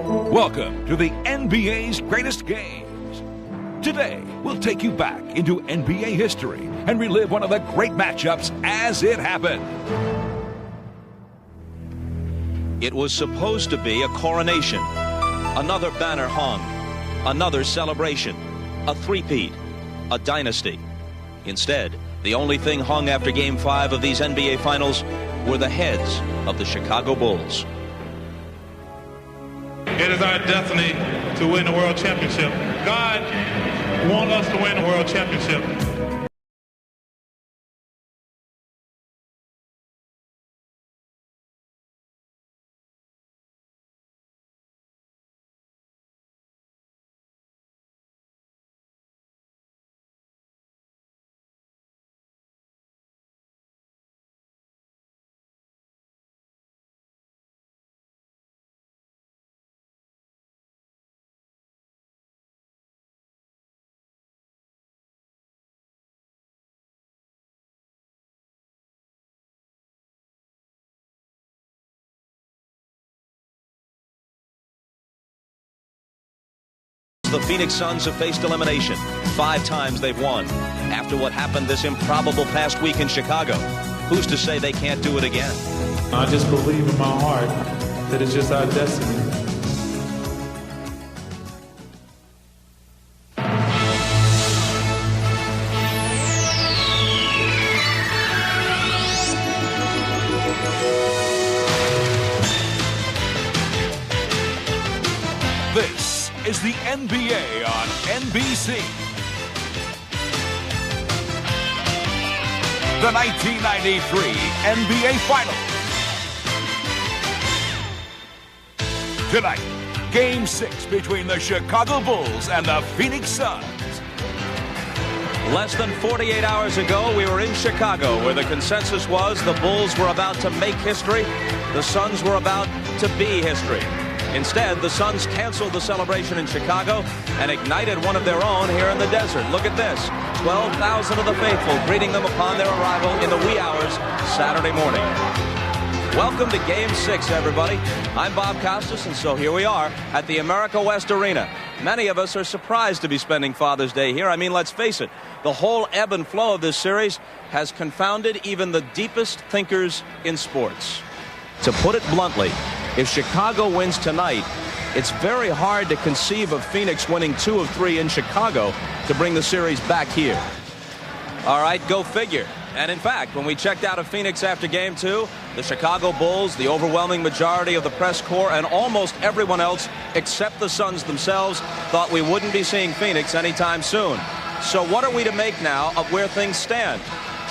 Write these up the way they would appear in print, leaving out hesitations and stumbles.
Welcome to the NBA's greatest games. Today, we'll take you back into NBA history and relive one of the great matchups as it happened. It was supposed to be a coronation, another banner hung, another celebration, a three-peat, a dynasty. Instead, the only thing hung after Game 5 of these NBA Finals were the heads of the Chicago Bulls. It is our destiny to win the world championship. God wants us to win the world championship. The Phoenix Suns have faced elimination. 5 times they've won. After what happened this improbable past week in Chicago, who's to say they can't do it again? I just believe in my heart that it's just our destiny. This is the NBA on NBC. The 1993 NBA Finals. Tonight, Game 6 between the Chicago Bulls and the Phoenix Suns. Less than 48 hours ago, we were in Chicago, where the consensus was the Bulls were about to make history, the Suns were about to be history. Instead, the Suns canceled the celebration in Chicago and ignited one of their own here in the desert. Look at this. 12,000 of the faithful greeting them upon their arrival in the wee hours Saturday morning. Welcome to Game 6, everybody. I'm Bob Costas, and so here we are at the America West Arena. Many of us are surprised to be spending Father's Day here. I mean, let's face it, the whole ebb and flow of this series has confounded even the deepest thinkers in sports. To put it bluntly, if Chicago wins tonight, it's very hard to conceive of Phoenix winning 2 of 3 in Chicago to bring the series back here. All right, go figure. And in fact, when we checked out of Phoenix after Game 2, the Chicago Bulls, the overwhelming majority of the press corps, and almost everyone else except the Suns themselves thought we wouldn't be seeing Phoenix anytime soon. So what are we to make now of where things stand?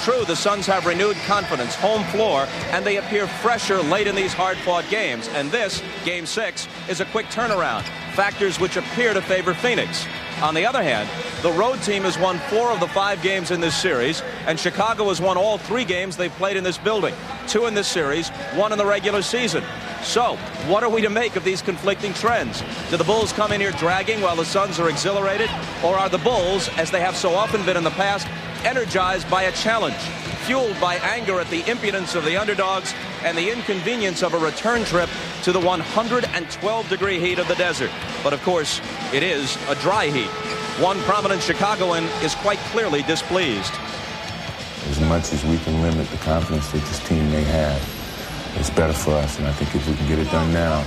True, the Suns have renewed confidence, home floor, and they appear fresher late in these hard-fought games. And this, Game 6, is a quick turnaround, factors which appear to favor Phoenix. On the other hand, the road team has won 4 of the 5 games in this series, and Chicago has won all 3 games they've played in this building. 2 in this series, 1 in the regular season. So, what are we to make of these conflicting trends? Do the Bulls come in here dragging while the Suns are exhilarated? Or are the Bulls, as they have so often been in the past, energized by a challenge, fueled by anger at the impudence of the underdogs and the inconvenience of a return trip to the 112-degree heat of the desert? But of course, it is a dry heat. One prominent Chicagoan is quite clearly displeased. As much as we can limit the confidence that this team may have, it's better for us. And I think if we can get it done now,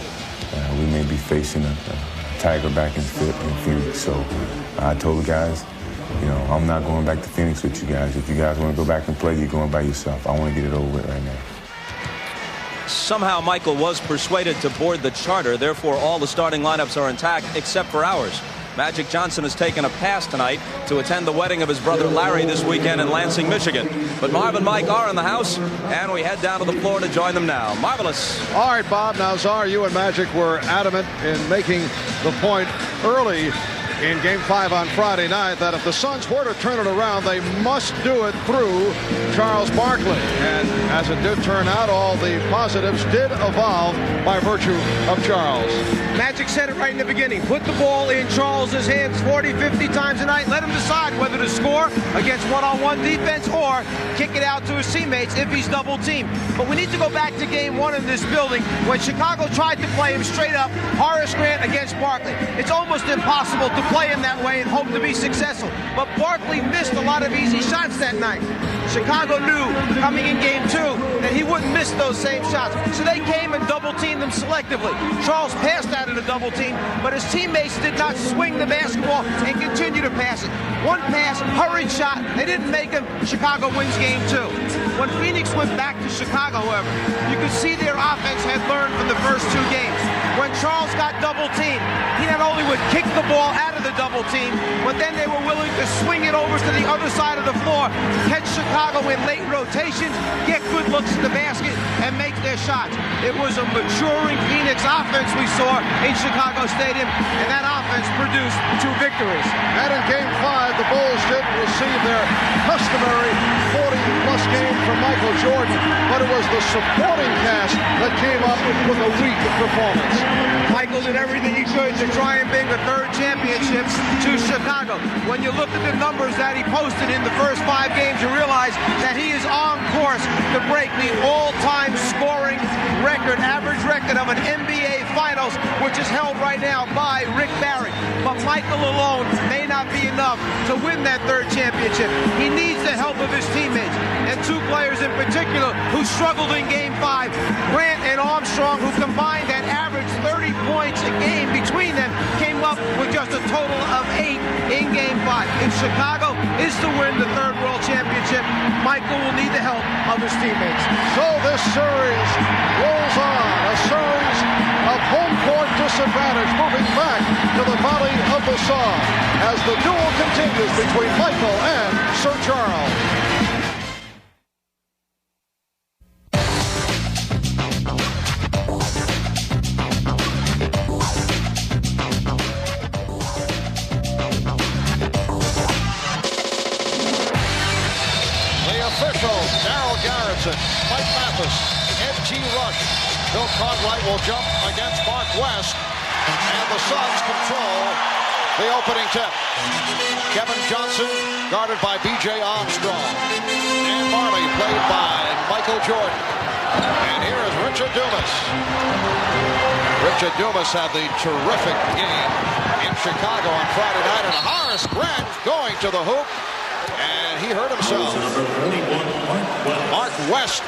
we may be facing a tiger back in Phoenix. So I told the guys, you know, I'm not going back to Phoenix with you guys. If you guys want to go back and play, you're going by yourself. I want to get it over with right now. Somehow Michael was persuaded to board the charter. Therefore, all the starting lineups are intact except for ours. Magic Johnson has taken a pass tonight to attend the wedding of his brother Larry this weekend in Lansing, Michigan. But Marv and Mike are in the house, and we head down to the floor to join them now. Marvelous. All right, Bob. Now, Czar, you and Magic were adamant in making the point early in Game 5 on Friday night that if the Suns were to turn it around, they must do it through Charles Barkley. And as it did turn out, all the positives did evolve by virtue of Charles. Magic said it right in the beginning. Put the ball in Charles's hands 40, 50 times a night. Let him decide whether to score against one-on-one defense or kick it out to his teammates if he's double-teamed. But we need to go back to Game 1 in this building when Chicago tried to play him straight up, Horace Grant against Barkley. It's almost impossible to play him that way and hope to be successful. But Barkley missed a lot of easy shots that night. Chicago knew coming in Game 2 that he wouldn't miss those same shots. So they came and double-teamed him selectively. Charles passed out of the double team, but his teammates did not swing the basketball and continue to pass it. One pass, hurried shot, they didn't make him. Chicago wins Game 2. When Phoenix went back to Chicago, however, you could see their offense had learned from the first 2 games. When Charles got double-teamed, he not only would kick the ball out of the double team, but then they were willing to swing it over to the other side of the floor, catch Chicago in late rotations, get good looks at the basket, and make their shots. It was a maturing Phoenix offense we saw in Chicago Stadium, and that offense produced 2 victories. And in Game 5, the Bulls didn't receive their customary 40-plus game from Michael Jordan, but it was the supporting cast that came up with a weak performance. Michael did everything he could to try and bring a 3rd championship to Chicago. When you look at the numbers that he posted in the first 5 games, you realize that he is on course to break the all-time scoring record, average record of an NBA Finals, which is held right now by Rick Barry. But Michael alone may not be enough to win that 3rd championship. He needs the help of his teammates, and 2 players in particular who struggled in Game 5, Grant and Armstrong, who combined that average 30 points a game between them, came up with just a total of 8 in Game 5. If Chicago is to win the 3rd World Championship, Michael will need the help of his teammates. So this series rolls on, a series of home court disadvantage, moving back to the Valley of the Sun as the duel continues between Michael and Sir Charles. Mike Mathis, N.G. Rush, Bill Cartwright will jump against Mark West, and the Suns control the opening tip. Kevin Johnson guarded by B.J. Armstrong, and Marley played by Michael Jordan. And here is Richard Dumas. Richard Dumas had the terrific game in Chicago on Friday night, and Horace Grant going to the hoop. And he hurt himself. Mark West,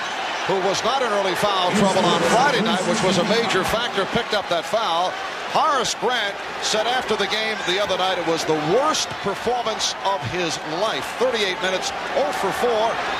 who was not in early foul trouble on Friday night, which was a major factor, picked up that foul. Horace Grant said after the game the other night it was the worst performance of his life. 38 minutes, 0 for 4,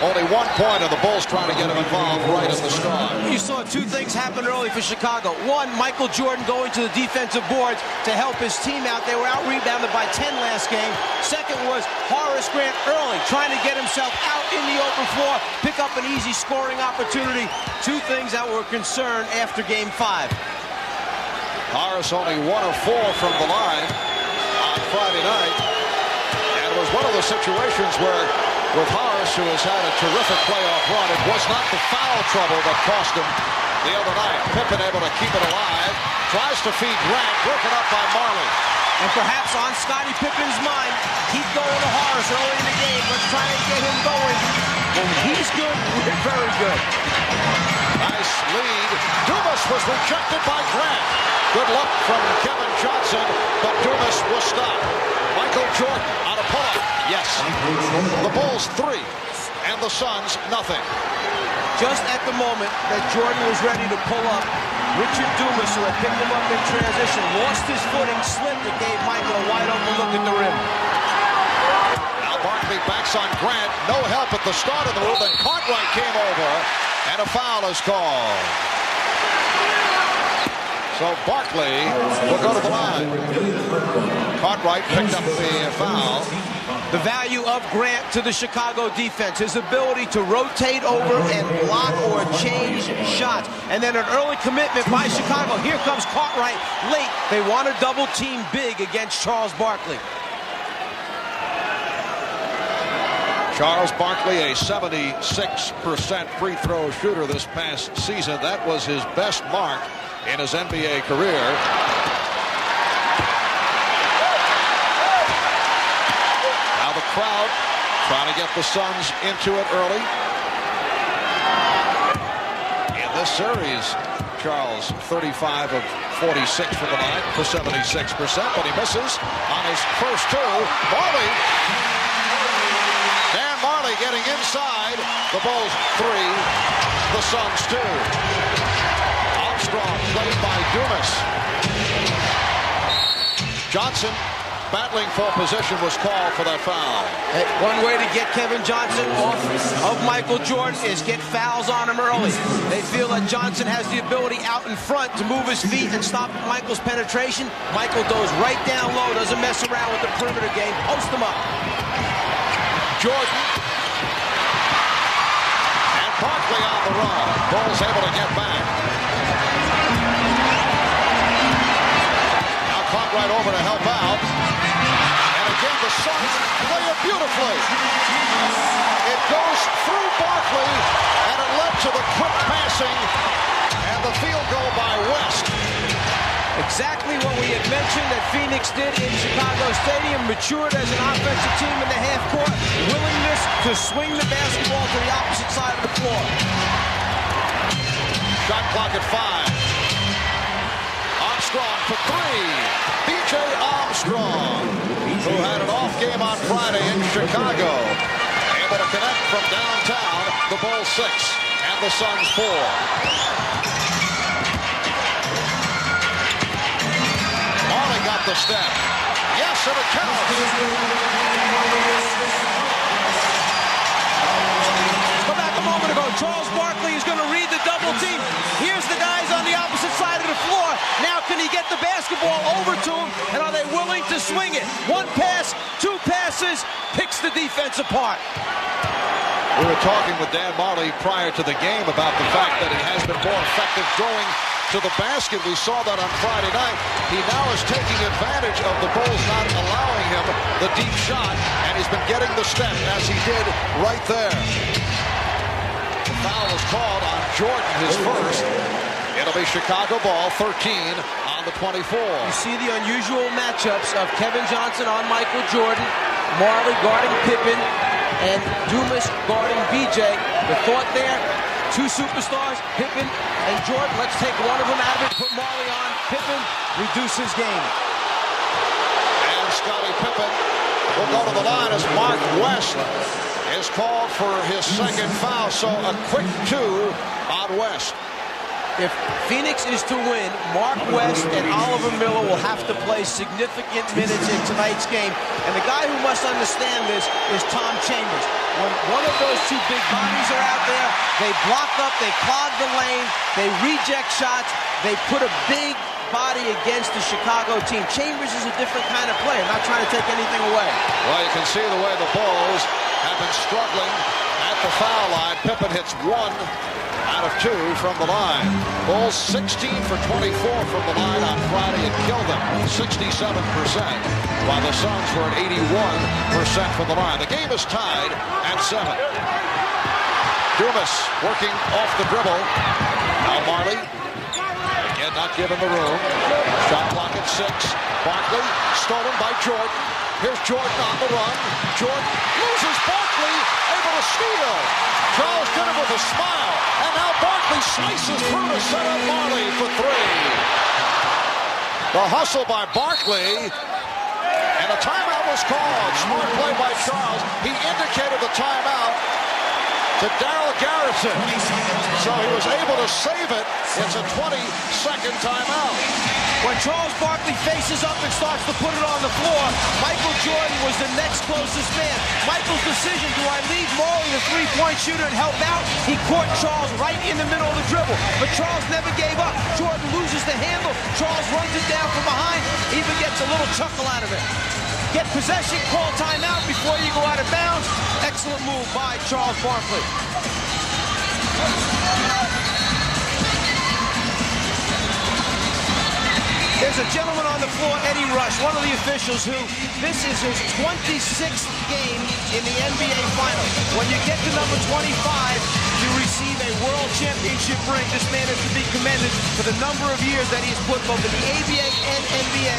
only 1 point, and the Bulls trying to get him involved right at the start. You saw 2 things happen early for Chicago. 1, Michael Jordan going to the defensive boards to help his team out. They were out-rebounded by 10 last game. Second was Horace Grant early, trying to get himself out in the open floor, pick up an easy scoring opportunity. 2 things that were a concern after Game 5. Horace only 1 of 4 from the line on Friday night. And it was one of those situations where, with Horace, who has had a terrific playoff run, it was not the foul trouble that cost him the other night. Pippen able to keep it alive. Tries to feed Grant, broken up by Marley. And perhaps on Scottie Pippen's mind, keep going to Horace early in the game. Let's try and get him going. When he's good, we're very good. Nice lead. Dumas was rejected by Grant. Good look from Kevin Johnson, but Dumas was stopped. Michael Jordan on a pull-up. Yes. The Bulls 3, and the Suns nothing. Just at the moment that Jordan was ready to pull up, Richard Dumas, who had picked him up in transition, lost his footing, slipped, and gave Michael a wide-open look at the rim. Now Barkley backs on Grant. No help at the start of the move, and Cartwright came over, and a foul is called. So Barkley will go to the line. Cartwright picked up the foul. The value of Grant to the Chicago defense, his ability to rotate over and block or change shots. And then an early commitment by Chicago. Here comes Cartwright late. They want to double team big against Charles Barkley. Charles Barkley, a 76% free throw shooter this past season. That was his best mark in his NBA career. Now the crowd trying to get the Suns into it early. In this series, Charles 35 of 46 from the line for 76%, but he misses on his first two. Dan Marley getting inside. The Bulls 3, the Suns 2. Armstrong played by Dumas. Johnson battling for position was called for that foul. One way to get Kevin Johnson off of Michael Jordan is get fouls on him early. They feel that Johnson has the ability out in front to move his feet and stop Michael's penetration. Michael goes right down low, doesn't mess around with the perimeter game, post him up. Jordan and Barkley on the run. Bulls able to get back. Now Cartwright over to help out. And again the Suns play it beautifully. It goes through Barkley and it led to the quick passing and the field goal by West. Exactly what we had mentioned that Phoenix did in Chicago Stadium. Matured as an offensive team in the half court. Willingness to swing the basketball to the opposite side of the floor. Shot clock at 5. Armstrong for 3. B.J. Armstrong, who had an off game on Friday in Chicago. Able to connect from downtown. The Bulls 6 and the Suns 4. Got the step. Yes, and it counts. Go back a moment ago. Charles Barkley is going to read the double team. Here's the guys on the opposite side of the floor. Now can he get the basketball over to him? And are they willing to swing it? One pass, two passes, picks the defense apart. We were talking with Dan Marley prior to the game about the fact that he has been more effective going to the basket. We saw that on Friday night. He now is taking advantage of the Bulls not allowing him the deep shot, and he's been getting the step as he did right there. The foul is called on Jordan, his first. It'll be Chicago ball, 13 on the 24. You see the unusual matchups of Kevin Johnson on Michael Jordan, Marley guarding Pippen, and Dumas guarding B.J. The thought there, two superstars, Pippen and Jordan. Let's take one of them out of it, put Marley on. Pippen, reduce his game. And Scottie Pippen will go to the line as Mark West is called for his second foul. So a quick 2 on West. If Phoenix is to win, Mark West and Oliver Miller will have to play significant minutes in tonight's game. And the guy who must understand this is Tom Chambers. When one of those two big bodies are out there, they block up, they clog the lane, they reject shots, they put a big body against the Chicago team. Chambers is a different kind of player, not trying to take anything away. Well, you can see the way the Bulls have been struggling at the foul line. Pippen hits 1 out of 2 from the line. Bulls 16 for 24 from the line on Friday and killed them 67%, while the Suns were at 81% from the line. The game is tied at 7. Dumas working off the dribble. Now Marley, again not given the room. Shot clock at 6. Barkley stolen by Jordan. Here's Jordan on the run. Jordan loses Barkley, able to steal. Charles did it with a smile, and now Barkley slices through to set up Marley for 3. The hustle by Barkley, and a timeout was called. Smart play by Charles. He indicated the timeout to Darryl Garrison, so he was able to save it. It's a 20-second timeout. When Charles Barkley faces up and starts to put it on the floor, Michael Jordan was the next closest man. Michael's decision, do I leave Marley, the three-point shooter, and help out? He caught Charles right in the middle of the dribble, but Charles never gave up. Jordan loses the handle. Charles runs it down from behind, even gets a little chuckle out of it. Get possession, call timeout before you go excellent move by Charles Barkley. There's a gentleman on the floor, Eddie Rush, one of the officials who, this is his 26th game in the NBA Finals. When you get to number 25, you receive a World Championship ring. This man is to be commended for the number of years that he has put both in the ABA and NBA.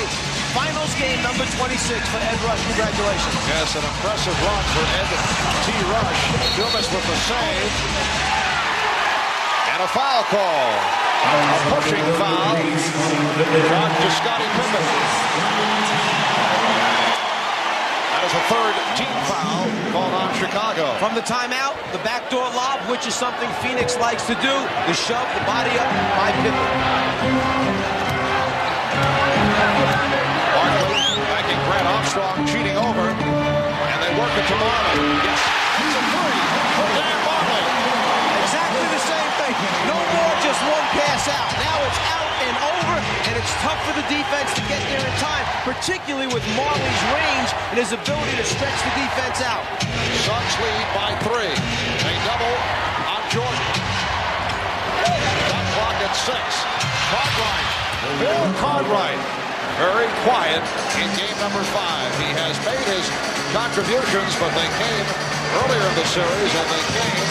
Finals game number 26 for Ed Rush. Congratulations. Yes, an impressive run for Ed T. Rush. Dumas with the save. And a foul call. A pushing foul. Shot to Scottie Pippen. That is a third team foul called on Chicago. From the timeout, the backdoor lob, which is something Phoenix likes to do. The shove, the body up by Pippen. Barkley backing Grant Armstrong, cheating over. And they work it to Marley. Yes, it's a three for Dan Marley. Exactly the same thing. No more just one pass out. Now it's out and over, and it's tough for the defense to get there in time, particularly with Marley's range and his ability to stretch the defense out. Suns lead by 3. A double on Jordan. Shot clock at 6. Cartwright. Bill Cartwright. Very quiet in game number 5. He has made his contributions, but they came earlier in the series, and they came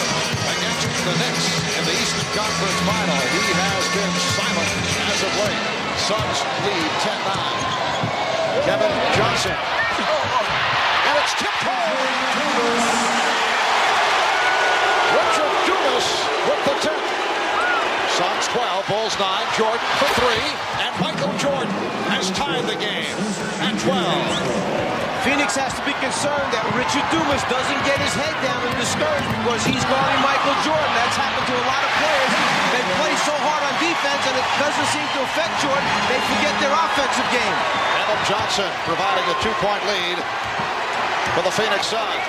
against the Knicks in the Eastern Conference Final. He has been silent as of late. Suns lead 10-9. Kevin Johnson. And it's tip-toe. Richard Dumas with the tip. Suns 12, Bulls 9. Jordan for 3. And Michael Jordan has tied the game at 12. Phoenix has to be concerned that Richard Dumas doesn't get his head down and discouraged because he's guarding Michael Jordan. That's happened to a lot of players. They play so hard on defense and it doesn't seem to affect Jordan. They forget their offensive game. Kevin Johnson providing a 2-point lead for the Phoenix Suns.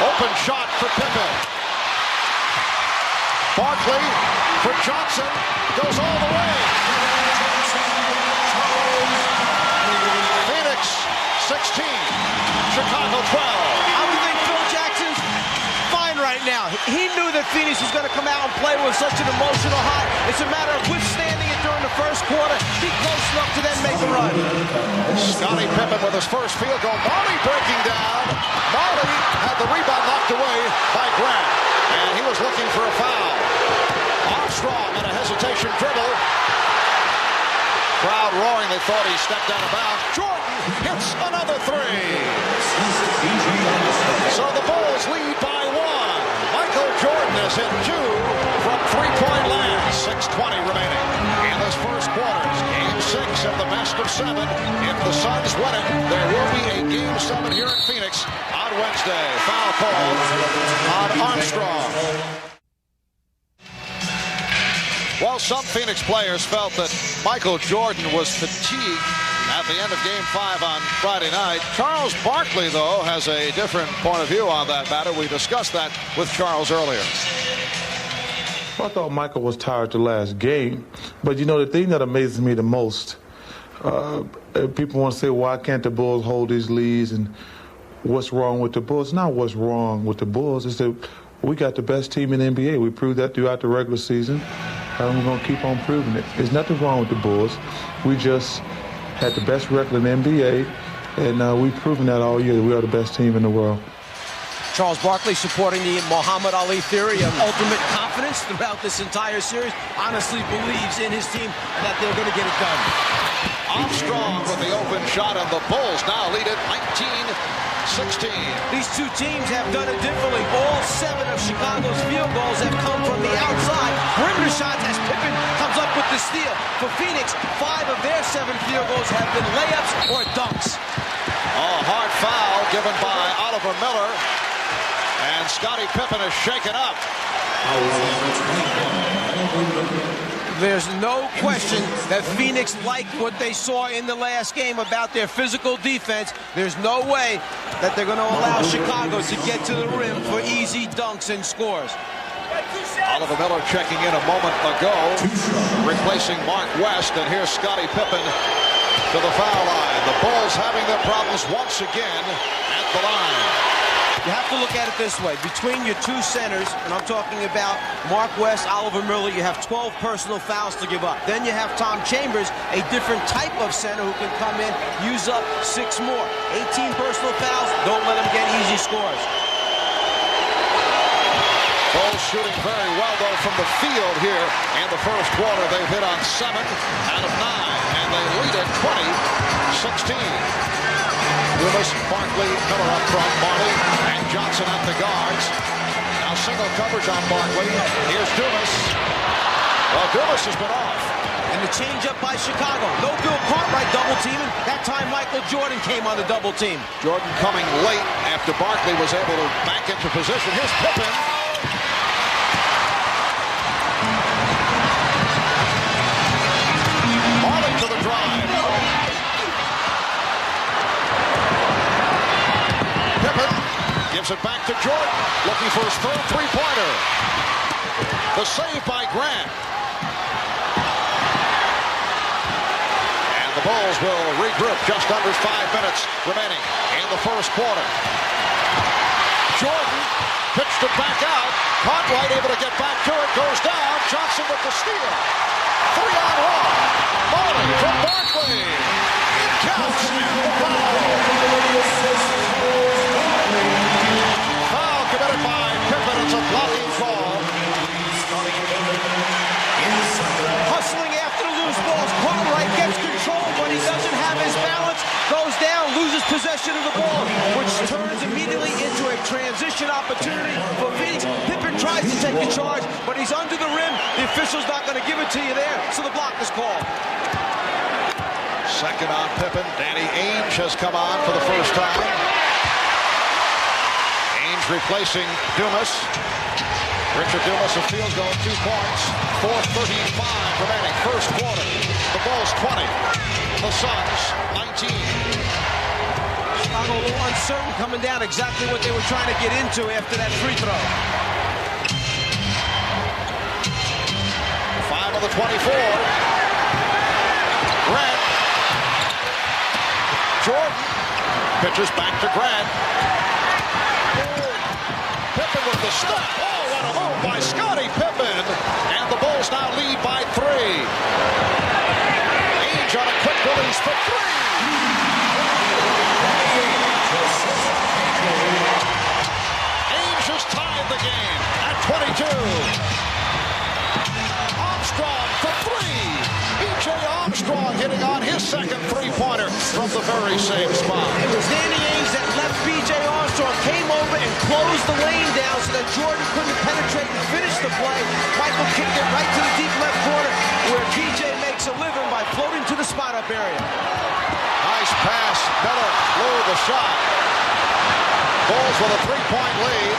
Open shot for Pippen. Barkley for Johnson. Goes all the way. Phoenix 16. Chicago 12. I would think Phil Jackson's fine right now. He knew that Phoenix was going to come out and play with such an emotional high. It's a matter of withstanding it during the first quarter. Be close enough to then make a run. Scottie Pippen with his first field goal. Marley breaking down. Marley had the rebound knocked away by Grant. And he was looking for a foul. Armstrong in a hesitation dribble. Crowd roaring. They thought he stepped out of bounds. Jordan hits another 3. So the Bulls lead by 1. Michael Jordan has hit 2 from 3-point land. 6:20 remaining in this first quarter. Game 6 of the best of 7. If the Suns win it, there will be a Game 7 here in Phoenix on Wednesday. Foul call on Armstrong. Well, some Phoenix players felt that Michael Jordan was fatigued at the end of Game 5 on Friday night. Charles Barkley, though, has a different point of view on that matter. We discussed that with Charles earlier. I thought Michael was tired the last game. But, you know, the thing that amazes me the most, people want to say, why can't the Bulls hold these leads and what's wrong with the Bulls? Not what's wrong with the Bulls. It's that we got the best team in the NBA. We proved that throughout the regular season. And we're going to keep on proving it. There's nothing wrong with the Bulls. We just had the best record in the NBA, and we've proven that all year that we are the best team in the world. Charles Barkley supporting the Muhammad Ali theory of ultimate confidence throughout this entire series. Honestly believes in his team and that they're going to get it done. Armstrong with the open shot, and the Bulls now lead it 19-16. These two teams have done it differently. All 7 of Chicago's field goals have come from the outside. Perimeter shots as Pippen comes up with the steal. For Phoenix, 5 of their 7 field goals have been layups or dunks. Oh, hard foul given by Oliver Miller. And Scottie Pippen is shaken up. There's no question that Phoenix liked what they saw in the last game about their physical defense. There's no way that they're going to allow Chicago to get to the rim for easy dunks and scores. Oliver Miller checking in a moment ago, replacing Mark West, and here's Scottie Pippen to the foul line. The Bulls having their problems once again at the line. You have to look at it this way. Between your two centers, and I'm talking about Mark West, Oliver Miller, you have 12 personal fouls to give up. Then you have Tom Chambers, a different type of center who can come in, use up 6 more. 18 personal fouls, don't let them get easy scores. Bulls shooting very well, though, from the field here in the first quarter. They've hit on 7 out of 9, and they lead at 20-16. Dumas, Barkley, Miller up front, Marley, and Johnson at the guards. Now single coverage on Barkley. Here's Dumas. Well, Dumas has been off. And the change-up by Chicago. No Bill Cartwright double teaming. That time Michael Jordan came on the double team. Jordan coming late after Barkley was able to back into position. Here's Pippen. Marley to the drive. Gives it back to Jordan, looking for his third three-pointer. The save by Grant. And the Bulls will regroup just under 5 minutes remaining in the first quarter. Jordan pitched it back out. Cartwright able to get back to it, goes down. Johnson with the steal. 3-on-1. Marley from Barkley. Counts the foul. Committed by Pippen. It's a blocking call. Hustling after the loose balls. Cartwright gets control, but he doesn't have his balance. Goes down, loses possession of the ball, which turns immediately into a transition opportunity for Phoenix. Pippen tries to take the charge, but he's under the rim. The official's not going to give it to you there, so the block is called. Second on Pippen. Danny Ainge has come on for the first time. Replacing Dumas. Richard Dumas of field goal, 2 points. 4:35 remaining. First quarter. The Bulls 20. The Suns 19. Chicago a little uncertain coming down exactly what they were trying to get into after that free throw. 5 of the 24. Grant. Jordan pitches back to Grant. Pippen with the step. Oh, what a move by Scottie Pippen. And the Bulls now lead by 3. Ainge on a quick release for 3. Ainge has tied the game at 22. Armstrong for 3. B.J. Armstrong hitting on his second three-pointer from the very same spot. It was Danny Ainge that left B.J. Armstrong, came over and closed the lane down so that Jordan couldn't penetrate and finish the play. Michael kicked it right to the deep left corner where B.J. makes a living by floating to the spot-up area. Nice pass. Miller blew the shot. Bulls with a 3-point lead.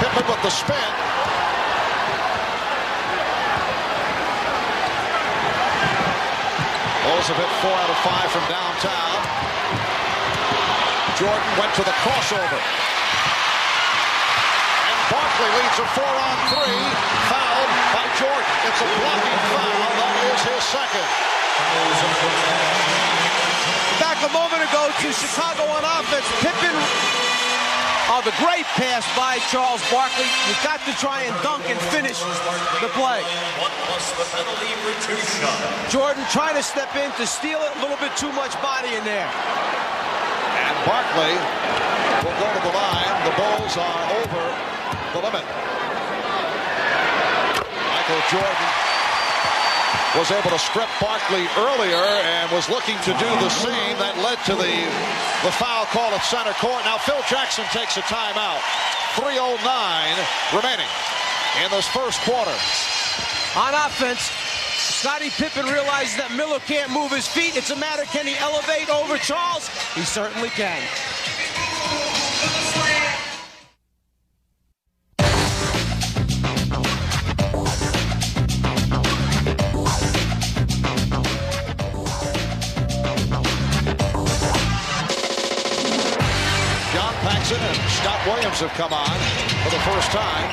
Pippen with the spin. Bulls have hit 4 out of 5 from downtown. Jordan went to the crossover. And Barkley leads a 4-on-3. Fouled by Jordan. It's a blocking foul. That is his second. Back a moment ago to Chicago on offense. Pippen. Oh, the great pass by Charles Barkley. You've got to try and dunk and finish the play. Jordan trying to step in to steal it. A little bit too much body in there. And Barkley will go to the line. The Bulls are over the limit. Michael Jordan was able to strip Barkley earlier and was looking to do the same. That led to the foul call at center court. Now Phil Jackson takes a timeout. 3:09 remaining in this first quarter. On offense, Scottie Pippen realizes that Miller can't move his feet. It's a matter, can he elevate over Charles? He certainly can. Paxson and Scott Williams have come on for the first time.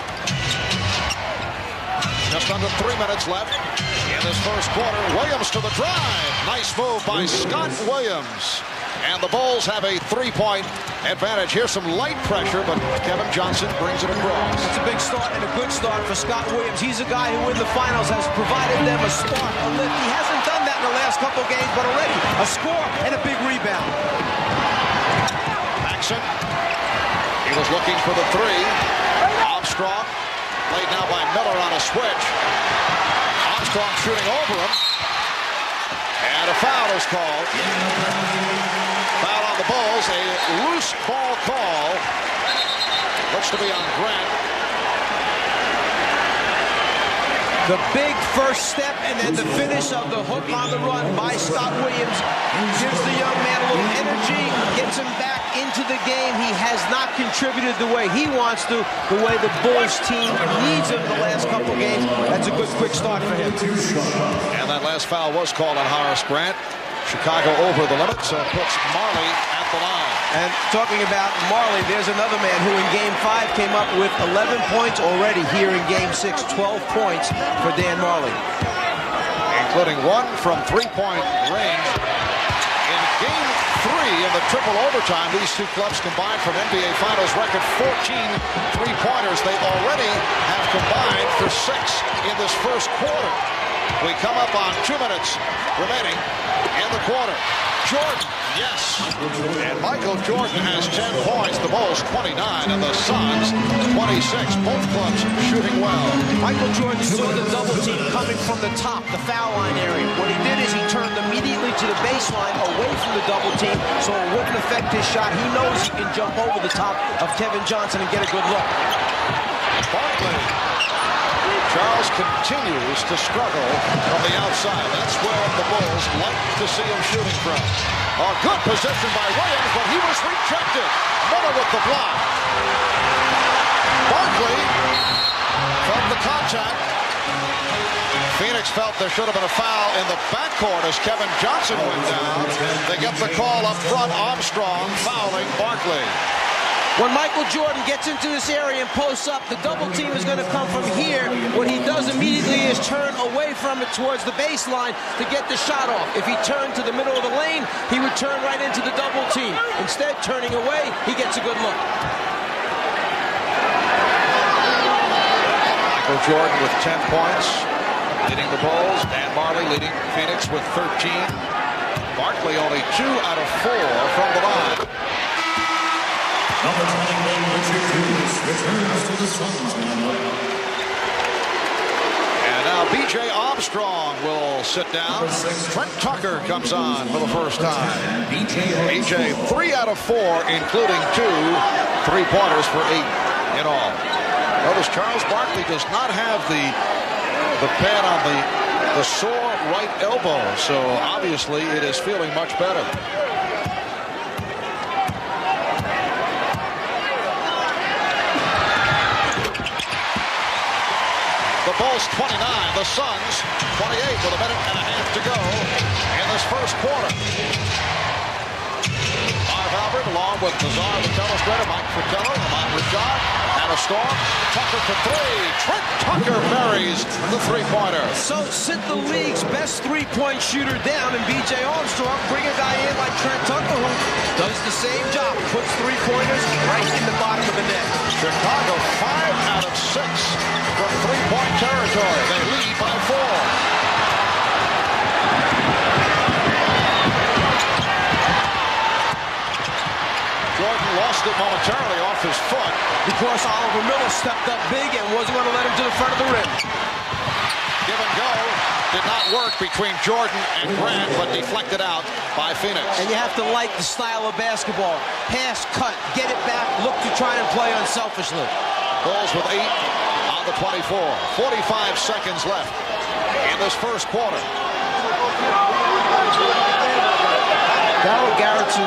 Just under 3 minutes left in in this first quarter. Williams to the drive. Nice move by Scott Williams. And the Bulls have a 3-point advantage. Here's some light pressure, but Kevin Johnson brings it across. It's a big start and a good start for Scott Williams. He's a guy who in the finals has provided them a spark, a lift. He hasn't done that in the last couple games, but already a score and a big rebound. Maxson, he was looking for the three. Armstrong, laid now by Miller on a switch. Armstrong shooting over him. And a foul is called. Foul on the Bulls. A loose ball call. Looks to be on Grant. The big first step and then the finish of the hook on the run by Scott Williams gives the young man a little energy, gets him back into the game. He has not contributed the way he wants to, the way the Bulls team needs him the last couple games. That's a good quick start for him. And that last foul was called on Horace Grant. Chicago over the limit, so it puts Marley at the line. And talking about Marley, there's another man who in Game 5 came up with 11 points already here in Game 6. 12 points for Dan Marley. Including one from three-point range. In Game 3 in the triple overtime, these two clubs combined for an NBA Finals record 14 three-pointers. They already have combined for 6 in this first quarter. We come up on 2 minutes remaining in the quarter. Jordan, yes. And Michael Jordan has 10 points. The Bulls 29 and the Suns 26. Both clubs shooting well. Michael Jordan saw the double team coming from the top, the foul line area. What he did is he turned immediately to the baseline away from the double team so it wouldn't affect his shot. He knows he can jump over the top of Kevin Johnson and get a good look. Barkley. Charles continues to struggle from the outside. That's where the Bulls like to see him shooting from. A good possession by Williams, but he was rejected. Miller with the block. Barkley from the contact. Phoenix felt there should have been a foul in the backcourt as Kevin Johnson went down. They get the call up front. Armstrong fouling Barkley. When Michael Jordan gets into this area and posts up, the double team is going to come from here. What he does immediately is turn away from it towards the baseline to get the shot off. If he turned to the middle of the lane, he would turn right into the double team. Instead, turning away, he gets a good look. Michael Jordan with 10 points, leading the Bulls. Dan Marley leading Phoenix with 13. Barkley only 2 out of 4 from the line. Number 21, Richard Hughes, returns to the Suns. And now B.J. Armstrong will sit down. Trent Tucker comes on for the first time. B.J. 3 out of 4, including 2 3-pointers for 8 in all. Notice Charles Barkley does not have the pad on the sore right elbow, so obviously it is feeling much better. The Bulls 29, the Suns 28 with a minute and a half to go in this first quarter. Marv Albert along with Nazar, the illustrator, Mike Fratello, Ahmad Rajad, and a storm. Tucker for 3. Trent Tucker buries the three-pointer. So sit the league's best three-point shooter down, and B.J. Armstrong bring a guy in like Trent Tucker who does the same job, puts three-pointers right in the bottom of the net. Chicago 5 out of 6 from three-point territory. They lead by 4. Jordan lost it momentarily off his foot. Because Oliver Miller stepped up big and wasn't going to let him to the front of the rim. Give and go did not work between Jordan and Grant, but deflected out by Phoenix. And you have to like the style of basketball. Pass, cut, get it back, look to try and play unselfishly. Bulls with 8 on the 24. 45 seconds left in this first quarter. Darryl Garrettson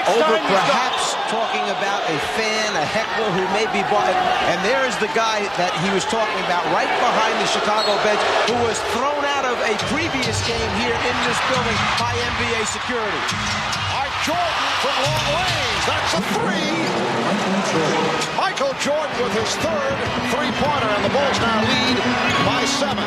over perhaps talking about a fan, a heckler who may be bought. And there's the guy that he was talking about right behind the Chicago bench who was thrown out of a previous game here in this building by NBA security. All right, Jordan from long range. That's a 3. Michael Jordan with his 3rd three-pointer, and the Bulls now lead by 7.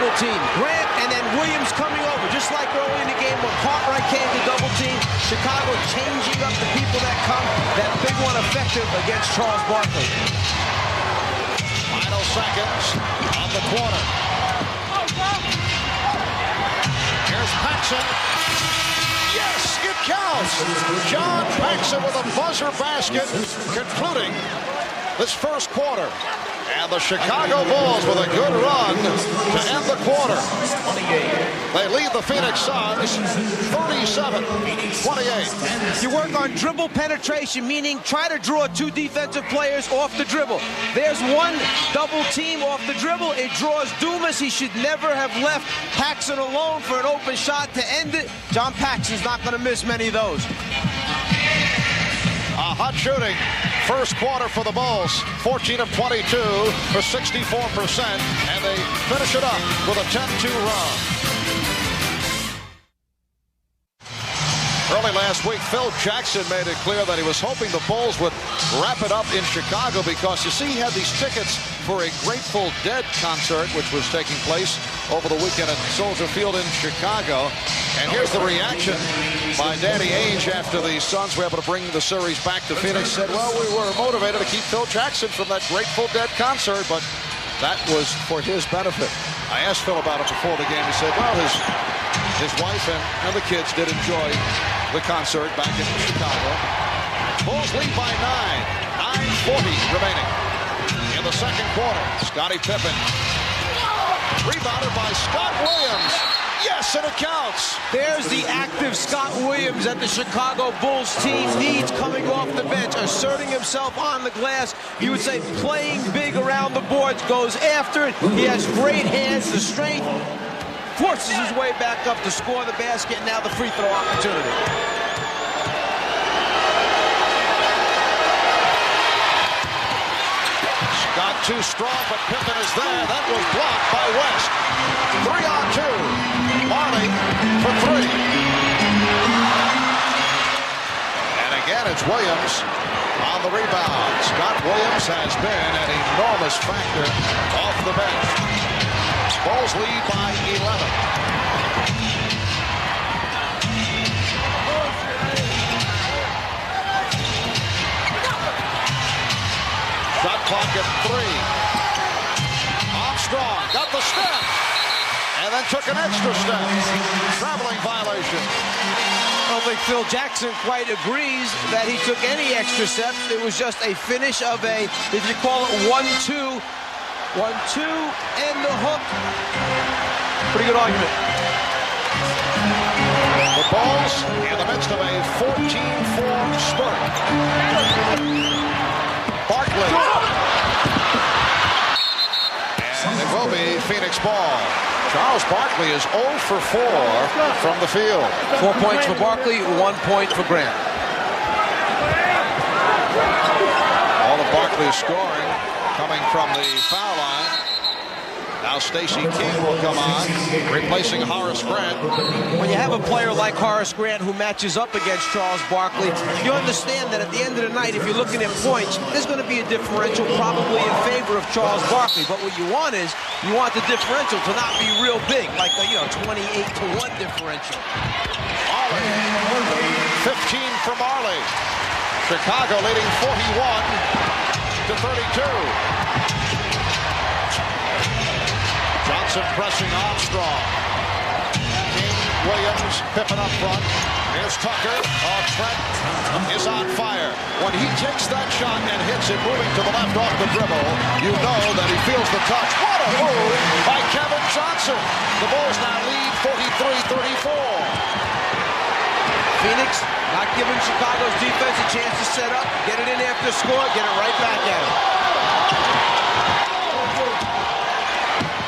double team. Grant and then Williams coming over, just like early in the game when Cartwright came to double team. Chicago changing up the people that come. That big one effective against Charles Barkley. Final seconds of the quarter. Here's Paxson. Yes, it counts. John Paxson with a buzzer basket concluding this first quarter. And the Chicago Bulls with a good run to end the quarter. They lead the Phoenix Suns 37-28. You work on dribble penetration, meaning try to draw two defensive players off the dribble. There's one double team off the dribble. It draws Dumas. He should never have left Paxson alone for an open shot to end it. John Paxson's not going to miss many of those. A hot shooting first quarter for the Bulls, 14 of 22 for 64%, and they finish it up with a 10-2 run. Early last week, Phil Jackson made it clear that he was hoping the Bulls would wrap it up in Chicago because, you see, he had these tickets for a Grateful Dead concert, which was taking place over the weekend at Soldier Field in Chicago. And here's the reaction by Danny Ainge after the Suns were able to bring the series back to Phoenix. Said, well, we were motivated to keep Phil Jackson from that Grateful Dead concert, but that was for his benefit. I asked Phil about it before the game. He said, well, his wife and the kids did enjoy the concert back in Chicago. Bulls lead by 9. 9:40 remaining in the second quarter. Scottie Pippen. Rebounded by Scott Williams. Yes, and it counts. There's the active Scott Williams that the Chicago Bulls team needs coming off the bench, asserting himself on the glass. You would say playing big around the boards, goes after it. He has great hands, the strength, forces his way back up to score the basket, and now the free throw opportunity. Scott too strong, but Pippen is there. That was blocked by West. 3-on-2. Marley for three. And again, it's Williams on the rebound. Scott Williams has been an enormous factor off the bench. Bulls lead by 11. Shot clock at 3. Armstrong got the step and then took an extra step. Traveling violation. I don't think Phil Jackson quite agrees that he took any extra steps. It was just a finish of a, if you call it 1-2. 1-2 and the hook. Pretty good argument. The Bulls in the midst of a 14-4 spurt. Barkley. And it will be Phoenix ball. Charles Barkley is 0 for 4 from the field. 4 points for Barkley, 1 point for Grant. All of Barkley's scoring coming from the foul line. Now Stacey King will come on, replacing Horace Grant. When you have a player like Horace Grant who matches up against Charles Barkley, you understand that at the end of the night, if you're looking at points, there's going to be a differential probably in favor of Charles Barkley. But what you want is, you want the differential to not be real big, like a 28-1 differential. Marley, 15 for Marley. Chicago leading 41-32. Johnson pressing Armstrong. King, Williams, Pippen up front. Here's Tucker. Trent is on fire. When he takes that shot and hits it moving to the left off the dribble, you know that he feels the touch. What a move by Kevin Johnson. The Bulls now lead 43-34. Phoenix not giving Chicago's defense a chance to set up, get it in after score, get it right back at him.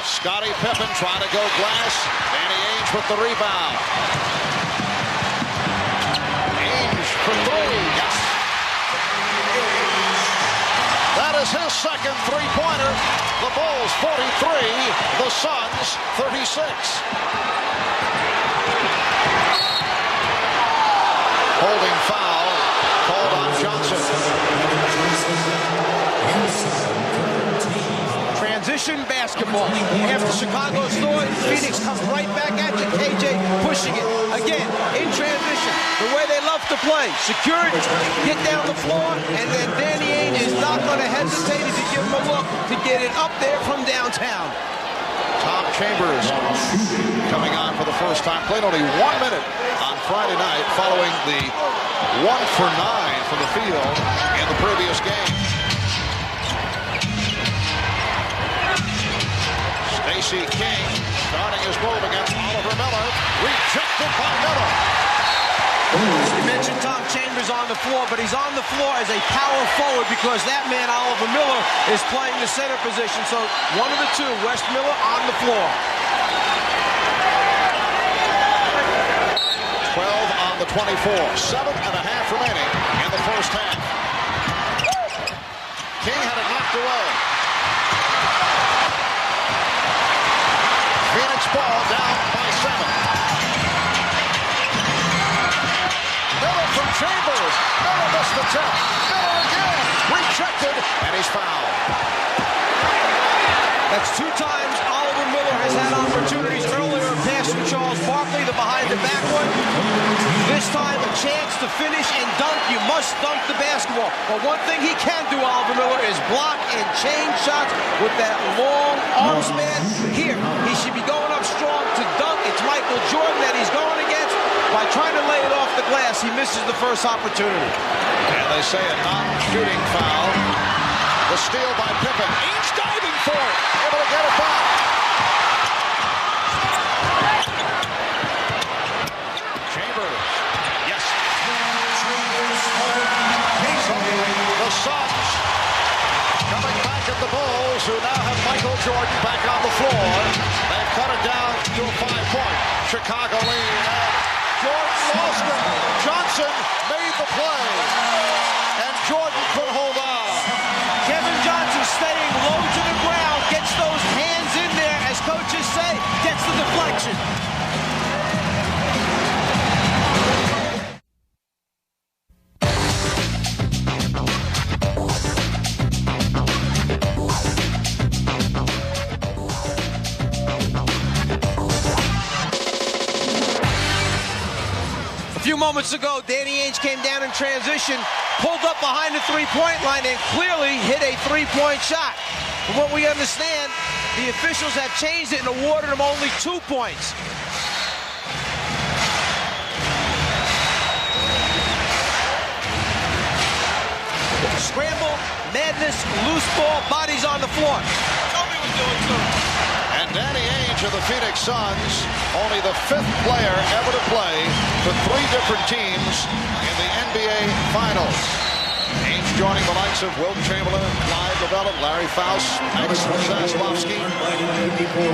Scottie Pippen trying to go glass. Danny Ainge with the rebound. Ainge for 3. Yes. That is his second three-pointer. The Bulls 43, the Suns 36. Holding foul called on Johnson. Transition basketball. basketball. After Chicago scores, Phoenix comes right back at you. KJ pushing it. Again, in transition, the way they love to play. Secured, get down the floor, and then Danny Ainge is not going to hesitate if you give him a look to get it up there from downtown. Tom Chambers coming on for the first time. Played only 1 minute on Friday night following the 1 for 9 from the field in the previous game. Stacey King starting his move against Oliver Miller. Rejected by Miller. You mentioned Tom Chambers on the floor, but he's on the floor as a power forward because that man, Oliver Miller, is playing the center position. So one of the two, Wes Miller on the floor. 12 on the 24. 7.5 remaining in the first half. King had it knocked away. Phoenix ball down by 7. Miller from Chambers. Miller missed the tip. Miller again. Rejected, and he's fouled. That's 2 times Oliver Miller has had opportunities earlier. Pass from Charles Barkley, the behind-the-back one. This time, a chance to finish and dunk. You must dunk the basketball. But one thing he can do, Oliver Miller, is block and chain shots with that long arm span. Here, he should be going up strong to dunk. It's Michael Jordan that he's going against. By trying to lay it off the glass, he misses the first opportunity. And they say a non-shooting foul. The steal by Pippen. Each diving for it. Able to get it back. Chambers. Yes. The Suns coming back at the Bulls, who now have Michael Jordan back on the floor. They've cut it down to a 5-point. Chicago lead. Jordan lost it. Johnson made the play. And Jordan could hold on. Kevin Johnson staying low to the ground, gets those hands in there, as coaches say, gets the deflection. A few moments ago, Danny Ainge came down in transition, pulled up behind the three-point line, and clearly hit a three-point shot. From what we understand, the officials have changed it and awarded him only 2 points. Scramble, madness, loose ball, bodies on the floor. Toby was doing too. And Danny Ainge of the Phoenix Suns, only the 5th player ever to play for 3 different teams in the NBA Finals. Ainge joining the likes of Wilt Chamberlain, Clyde Lovellette, Larry Faust, Max Zaslavsky.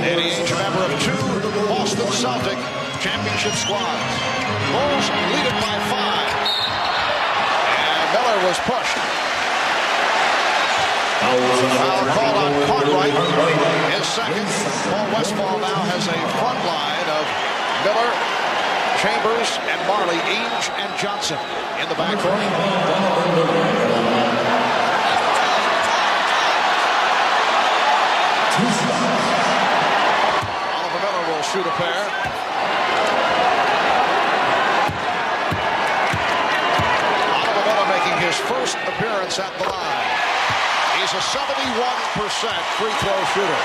Danny Ainge, a member of 2 Boston Celtic championship squads. Bulls lead it by 5. And Miller was pushed. Foul called on Cartwright. His second. Paul Westphal now has a front line of Miller, Chambers, and Marley, Ainge, and Johnson in the backcourt. Oliver Miller will shoot a pair. Oliver Miller making his first appearance at the line. He's a 71% free throw shooter.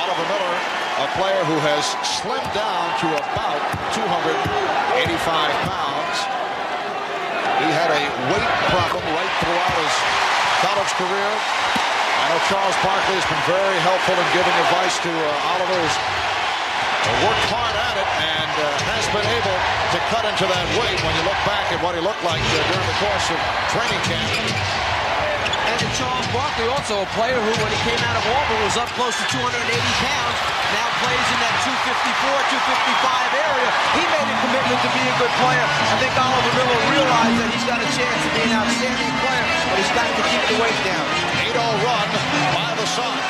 Oliver Miller, a player who has slimmed down to about 285 pounds. He had a weight problem right throughout his college career. I know Charles Barkley has been very helpful in giving advice to Oliver. He's worked hard at it and has been able to cut into that weight when you look back at what he looked like during the course of training camp. And Charles Barkley, also a player who, when he came out of Auburn, was up close to 280 pounds, now plays in that 254, 255 area. He made a commitment to be a good player. I think Oliver Miller realized that he's got a chance to be an outstanding player, but he's got to keep the weight down. 8-0 run by the Suns.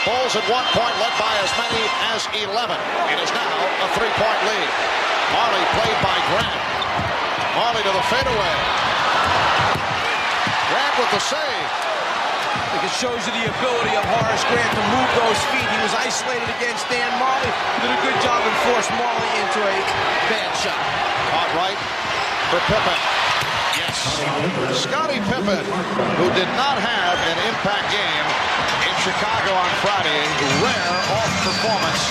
Bulls at one point led by as many as 11. It is now a 3-point lead. Marley played by Grant. Marley to the fadeaway. Grant with the save. I think it shows you the ability of Horace Grant to move those feet. He was isolated against Dan Marley. Did a good job and forced Marley into a bad shot. Caught right for Pippen. Yes. Scottie Pippen, who did not have an impact game in Chicago on Friday. Rare off performance.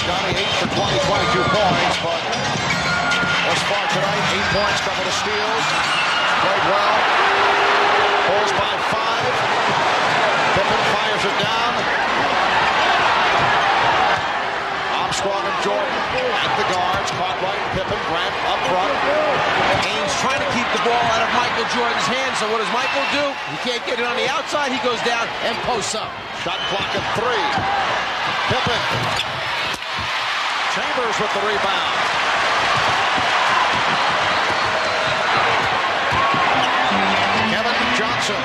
Scottie 8 for 20, 22 points, but thus far tonight, 8 points, couple of steals. Played well. Pulls by 5. Pippen fires it down. Armstrong and Jordan at the guards. Caught right. Pippen, Grant up front. Haynes trying to keep the ball out of Michael Jordan's hands. So what does Michael do? He can't get it on the outside. He goes down and posts up. Shot clock at 3. Pippen. Chambers with the rebound. Kevin Johnson.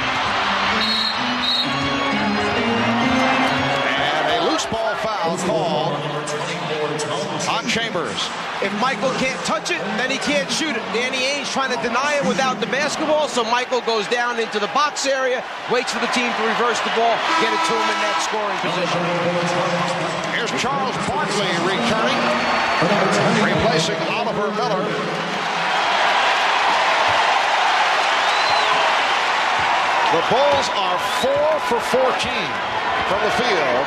And a loose ball foul called on Chambers. If Michael can't touch it, then he can't shoot it. Danny Ainge trying to deny it without the basketball, so Michael goes down into the box area, waits for the team to reverse the ball, get it to him in that scoring position. Here's Charles Barkley returning, replacing Oliver Miller. The Bulls are 4 for 14 from the field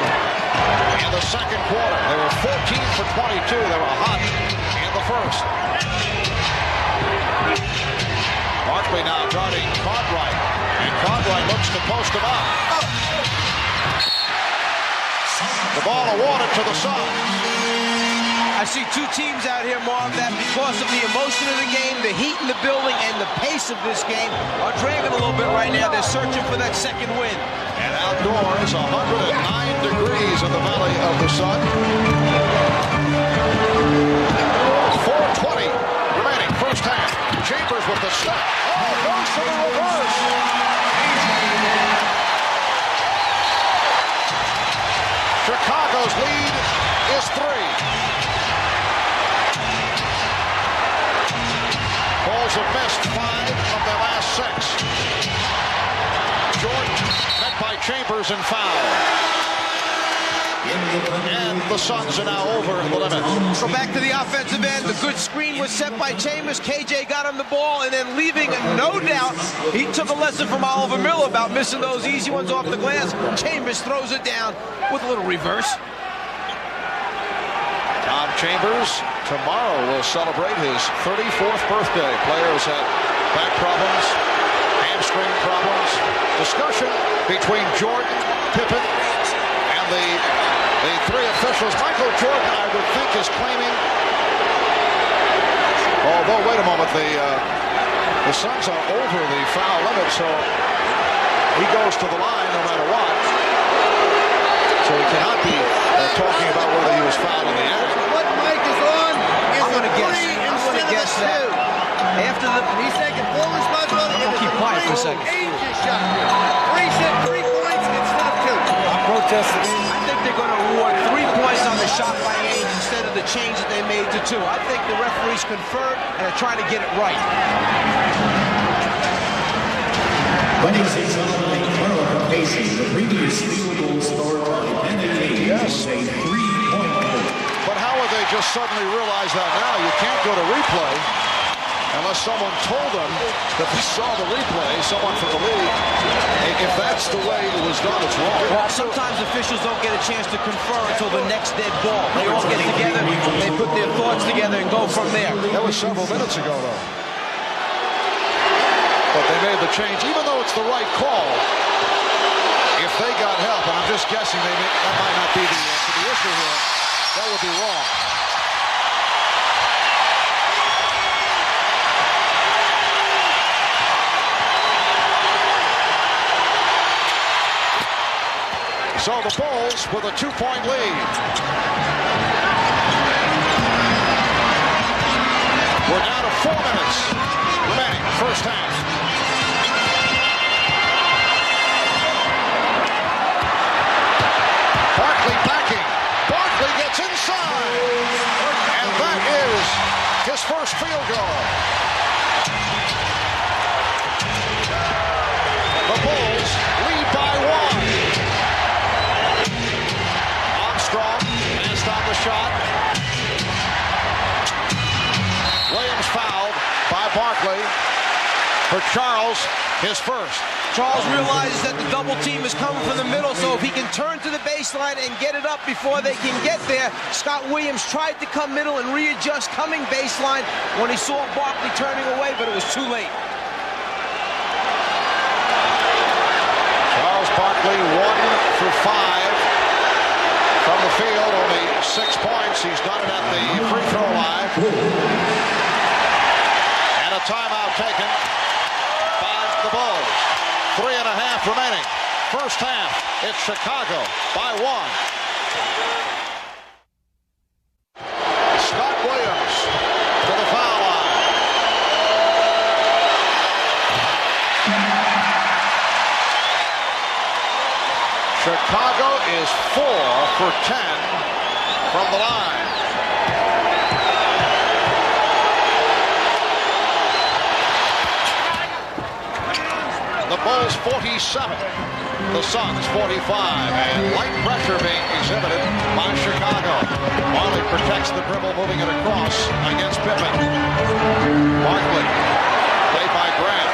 in the second quarter. They were 14 for 22. They were hot in the first. Barkley now guarding Cartwright, and Cartwright looks to post him up. The ball awarded to the Suns. I see two teams out here, Marv, that because of the emotion of the game, the heat in the building, and the pace of this game are dragging a little bit right now. They're searching for that second win. And outdoors, 109 degrees in the Valley of the Sun. 4:20 remaining, first half. Chambers with the step. Oh, goes for the reverse. Chicago's lead is 3. Bulls have missed 5 of their last 6. Jordan met by Chambers and foul. And the Suns are now over the limit. Go back to the offensive end. The good screen was set by Chambers. KJ got him the ball, and then leaving, no doubt, he took a lesson from Oliver Miller about missing those easy ones off the glass. Chambers throws it down with a little reverse. Tom Chambers tomorrow will celebrate his 34th birthday. Players had back problems, hamstring problems. Discussion between Jordan, Pippen, and the 3 officials. Michael Jordan, I would think, is claiming. Although, wait a moment, the Suns are over the foul limit, so he goes to the line no matter what. So he cannot be talking about whether he was fouled in the end. What Mike is on is I'm going to guess that. After he's taking full responsibility. I'm going to keep quiet for a second. Ainge's shot. 3 points instead of 2. I'm protesting. I think they're going to award 3 points on the shot by Ainge instead of the change that they made to 2. I think the referees conferred and are trying to get it right. Ladies and gentlemen, Carl Casey, the previous field goal scorer by NBA, Yes. a 3-point goal. But how would they just suddenly realize that now? You can't go to replay unless someone told them that they saw the replay, someone from the league. If that's the way it was done, it's wrong. Well, sometimes officials don't get a chance to confer until the next dead ball. They all get together, they put their thoughts together and go from there. That was several minutes ago, though. But they made the change, even though it's the right call. If they got help, and I'm just guessing that might not be the issue here, that would be wrong. So the Bulls with a 2-point lead. We're down to 4 minutes remaining, first half. Barkley backing. Barkley gets inside. And that is his first field goal. The Bulls lead by 1. shot. Williams fouled by Barkley. For Charles, his first. Charles realizes that the double team is coming from the middle, so if he can turn to the baseline and get it up before they can get there, Scott Williams tried to come middle and readjust coming baseline when he saw Barkley turning away, but it was too late. Charles Barkley 1 for 5 from the field, only 6 points. He's done it at the free throw line. And a timeout taken by the Bulls. 3.5 remaining. First half, it's Chicago by 1. Scott Williams to the foul line. Chicago is 4 for 10 from the line. The Bulls 47, the Suns 45, and light pressure being exhibited by Chicago. Marley protects the dribble, moving it across against Pippen. Barkley, played by Grant.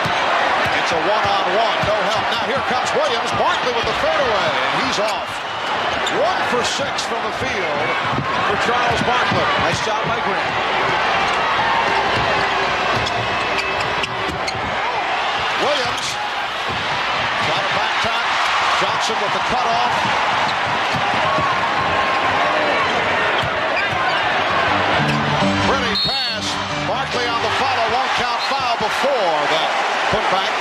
It's a one-on-one, no help. Now here comes Williams. Barkley with the fadeaway, and he's off. 1 for 6 from the field for Charles Barkley. Nice job by Grant. Williams. Got a back top. Johnson with the cutoff. Pretty pass. Barkley on the follow. Won't count foul before that putback.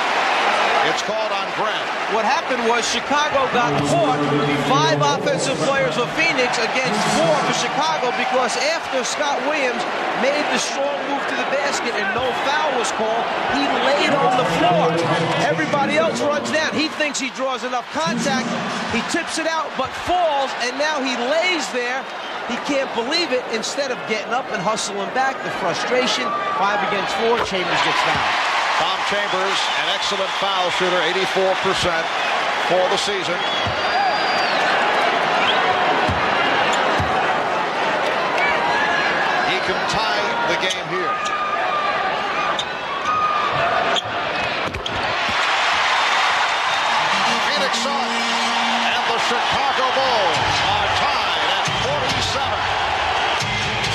It's called on Grant. What happened was Chicago got caught 5 offensive players of Phoenix against 4 for Chicago because after Scott Williams made the strong move to the basket and no foul was called, he laid on the floor. Everybody else runs down. He thinks he draws enough contact. He tips it out but falls, and now he lays there. He can't believe it. Instead of getting up and hustling back, the frustration, 5 against 4, Chambers gets fouled. Tom Chambers, an excellent foul shooter, 84% for the season. He can tie the game here. Phoenix Suns and the Chicago Bulls are tied at 47.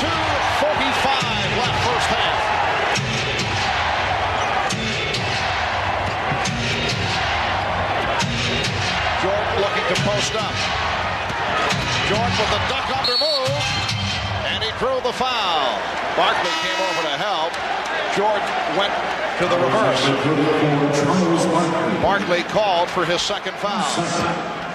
2:45 left first half. Jordan looking to post up. Jordan with the duck under move, and he drew the foul. Barkley came over to help. Jordan went to the reverse. Barkley called for his second foul.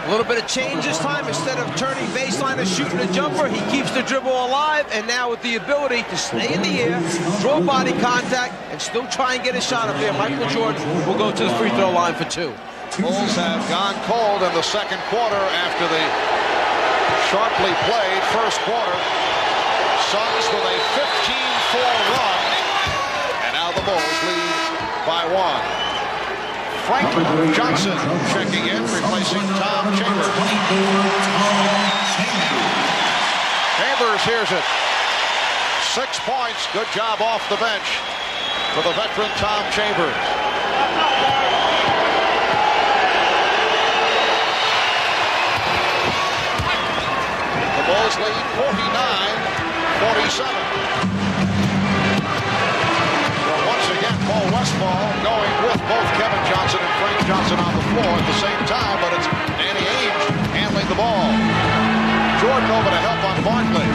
A little bit of change this time. Instead of turning baseline and shooting a jumper, he keeps the dribble alive, and now with the ability to stay in the air, draw body contact, and still try and get a shot up there, Michael Jordan will go to the free throw line for 2. Bulls have gone cold in the second quarter after the sharply played first quarter. Suns with a 15-4 run, and now the Bulls lead by 1. Frank Johnson checking in, replacing Tom Chambers. Chambers hears it. 6 points, good job off the bench for the veteran Tom Chambers. The Bulls lead 49-47. Well, once again, Paul Westphal going with both Kevin Johnson and Frank Johnson on the floor at the same time, but it's Danny Ainge handling the ball. Jordan over to help on Barkley.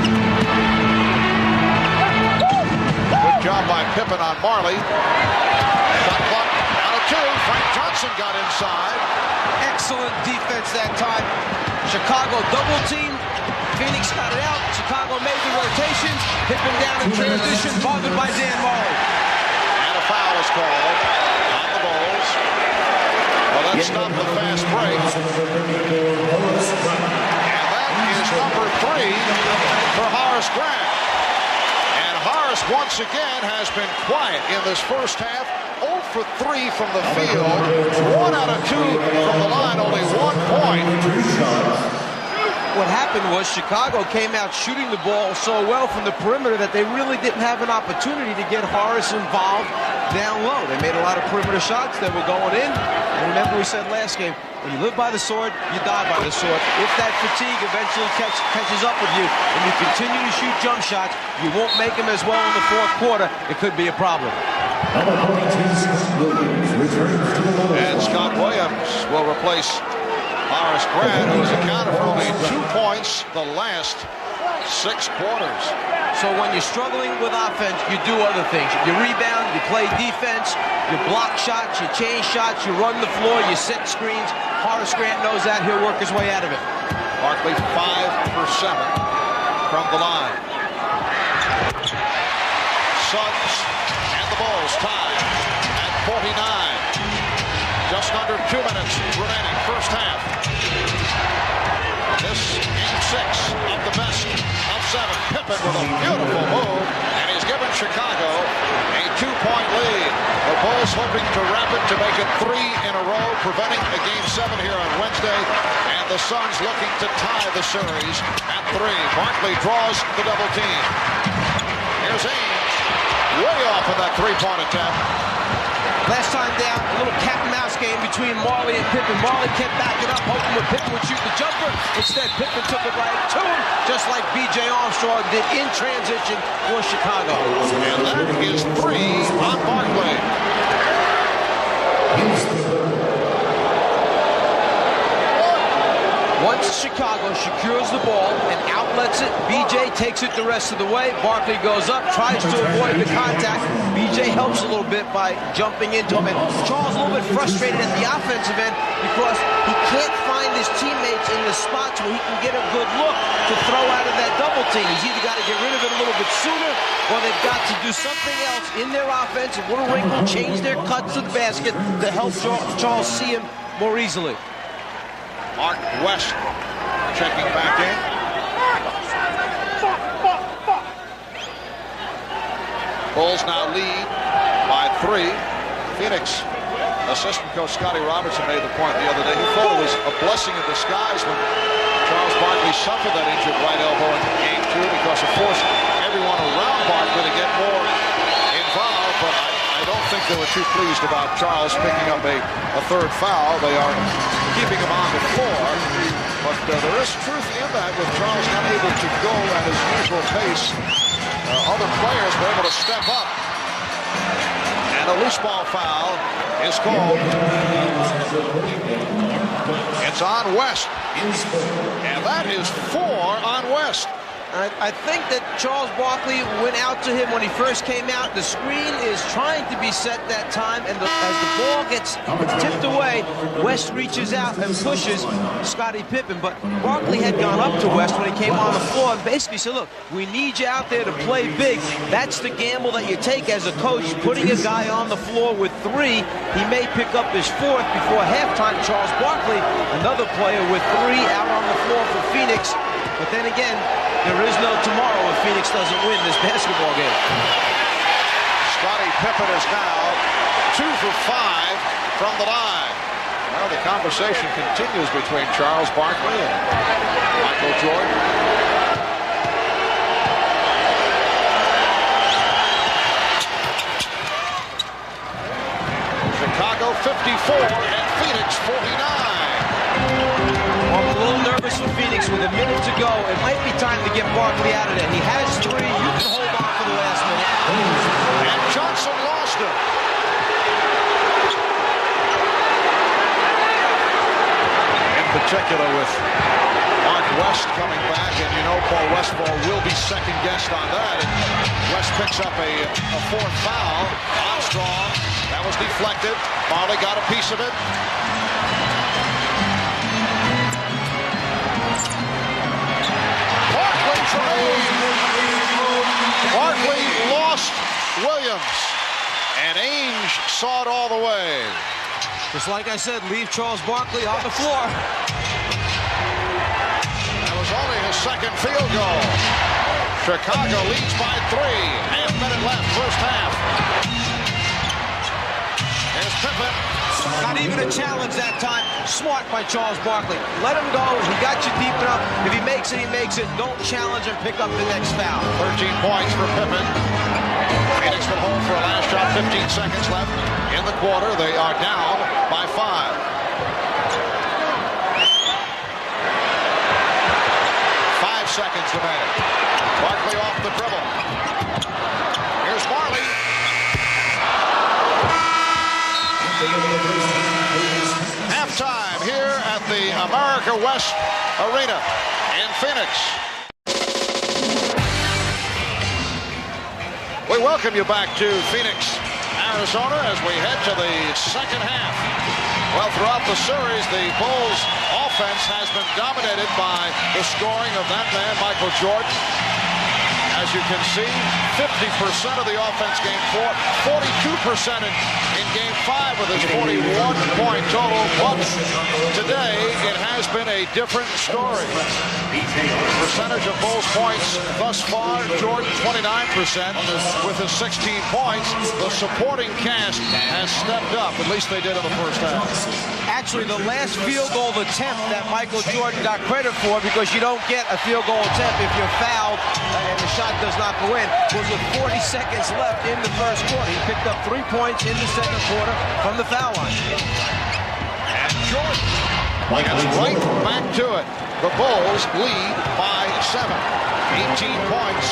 Good job by Pippen on Marley. Shot clock out of 2. Frank Johnson got inside. Excellent defense that time. Chicago double team. Phoenix got it out. Chicago made the rotations. Pippen down in transition, bothered by Dan Marley. And a foul is called on the Bulls. Well, that stopped the fast break. And that is number 3 for Horace Grant. And Horace once again has been quiet in this first half. 0 for 3 from the field. 1 out of 2 from the line. Only 1 point. what happened was Chicago came out shooting the ball so well from the perimeter that they really didn't have an opportunity to get Horace involved down low. They made a lot of perimeter shots that were going in. And remember we said last game, when you live by the sword, you die by the sword. If that fatigue eventually catches up with you and you continue to shoot jump shots, you won't make them as well in the fourth quarter. It could be a problem. And Scott Williams will replace Horace Grant, who has accounted for only 2 points the last 6 quarters. So when you're struggling with offense, you do other things. You rebound, you play defense, you block shots, you change shots, you run the floor, you set screens. Horace Grant knows that. He'll work his way out of it. Barkley 5 for 7 from the line. Suns and the Bulls tied at 49. Just under 2 minutes remaining, first half. This game 6 of the best of 7. Pippen with a beautiful move, and he's given Chicago a 2-point lead. The Bulls hoping to wrap it to make it 3 in a row, preventing a game 7 here on Wednesday. And the Suns looking to tie the series at 3. Barkley draws the double team. Here's Ainge, way off of that 3-point attempt. Last time down, a little cat and mouse game between Marley and Pippen. Marley kept backing up, hoping that Pippen would shoot the jumper. Instead, Pippen took it right to him, just like B.J. Armstrong did in transition for Chicago. And that is 3 on Barkley. Once Chicago secures the ball and outlets it, B.J. takes it the rest of the way. Barkley goes up, tries to avoid the contact. B.J. helps a little bit by jumping into him. And Charles a little bit frustrated at the offensive end because he can't find his teammates in the spots where he can get a good look to throw out of that double team. He's either got to get rid of it a little bit sooner or they've got to do something else in their offense, a little wrinkle, change their cuts to the basket to help Charles see him more easily. Mark West checking back in. Bulls now lead by 3. Phoenix assistant coach Scotty Robertson made the point the other day. He thought it was a blessing in disguise when Charles Barkley suffered that injured right elbow in game 2 because it forced everyone around Barkley to get more involved. But I don't think they were too pleased about Charles picking up a 3rd foul. They are keeping him on the floor. But there is truth in that with Charles not able to go at his usual pace. Other players were able to step up. And a loose ball foul is called. It's on West. And that is 4 on West. I think that Charles Barkley went out to him when he first came out. The screen is trying to be set that time, and as the ball gets tipped away, West reaches out and pushes Scottie Pippen. But Barkley had gone up to West when he came on the floor and basically said, look, we need you out there to play big. That's the gamble that you take as a coach, putting a guy on the floor with 3. He may pick up his 4th before halftime. Charles Barkley, another player with 3 out on the floor for Phoenix. But then again, there is no tomorrow if Phoenix doesn't win this basketball game. Scottie Pippen is now 2 for 5 from the line. Well, the conversation continues between Charles Barkley and Michael Jordan. Chicago 54 and Phoenix 49. I'm a little nervous with Phoenix with a minute to go. It might be time to get Barkley out of there. He has 3. You can hold on for the last minute. And Johnson lost him. In particular with Mark West coming back, and you know Paul Westphal will be second-guessed on that. And West picks up a 4th foul. Armstrong, that was deflected. Marley got a piece of it. Barkley lost Williams, and Ainge saw it all the way. Just like I said, leave Charles Barkley on the floor. That was only his 2nd field goal. Chicago leads by 3. Half minute left, first half. Here's Pippen. Not even a challenge that time. Smart by Charles Barkley. Let him go. He got you deep enough. If he makes it, he makes it. Don't challenge and pick up the next foul. 13 points for Pippen. Phoenix will hold for a last shot. 15 seconds left in the quarter. They are down by 5. 5 seconds remaining. Barkley off the dribble. Here's Marley. Halftime here at the America West Arena in Phoenix. We welcome you back to Phoenix, Arizona, as we head to the second half. Well, throughout the series, the Bulls offense has been dominated by the scoring of that man, Michael Jordan. As you can see, 50% of the offense game 4, 42% in game 5 with his 41-point total. But today, it has been a different story. Percentage of Bulls points thus far, Jordan 29% with his 16 points. The supporting cast has stepped up, at least they did in the first half. Actually, the last field goal attempt that Michael Jordan got credit for, because you don't get a field goal attempt if you're fouled and the shot does not go in, was with 40 seconds left in the first quarter. He picked up 3 points in the second quarter from the foul line. And Jordan gets right back to it. The Bulls lead by 7. 18 points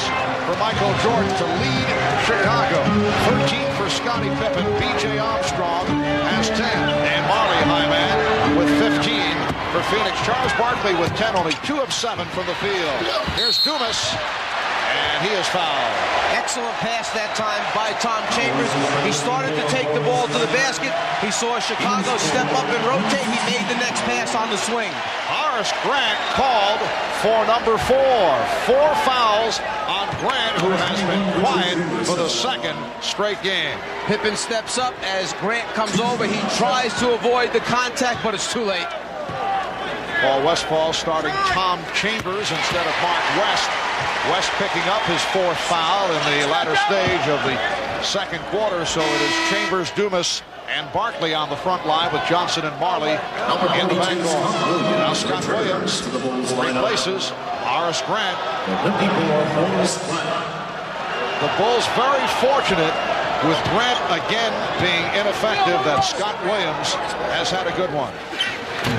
for Michael Jordan to lead Chicago. 13 for Scottie Pippen. B.J. Armstrong has 10. And Marley Hyman with 15 for Phoenix. Charles Barkley with 10, only 2 of 7 from the field. Here's Dumas, and he is fouled. Excellent pass that time by Tom Chambers. He started to take the ball to the basket. He saw Chicago step up and rotate. He made the next pass on the swing. Horace Grant called for number 4. 4 fouls on Grant, who has been quiet for the second straight game. Pippen steps up as Grant comes over. He tries to avoid the contact, but it's too late. Paul Westphal starting Tom Chambers instead of Mark West. West picking up his 4th foul in the latter stage of the second quarter, so it is Chambers, Dumas, and Barkley on the front line with Johnson and Marley in the backcourt. Now Scott Williams replaces Horace Grant. The Bulls very fortunate with Grant again being ineffective that Scott Williams has had a good one.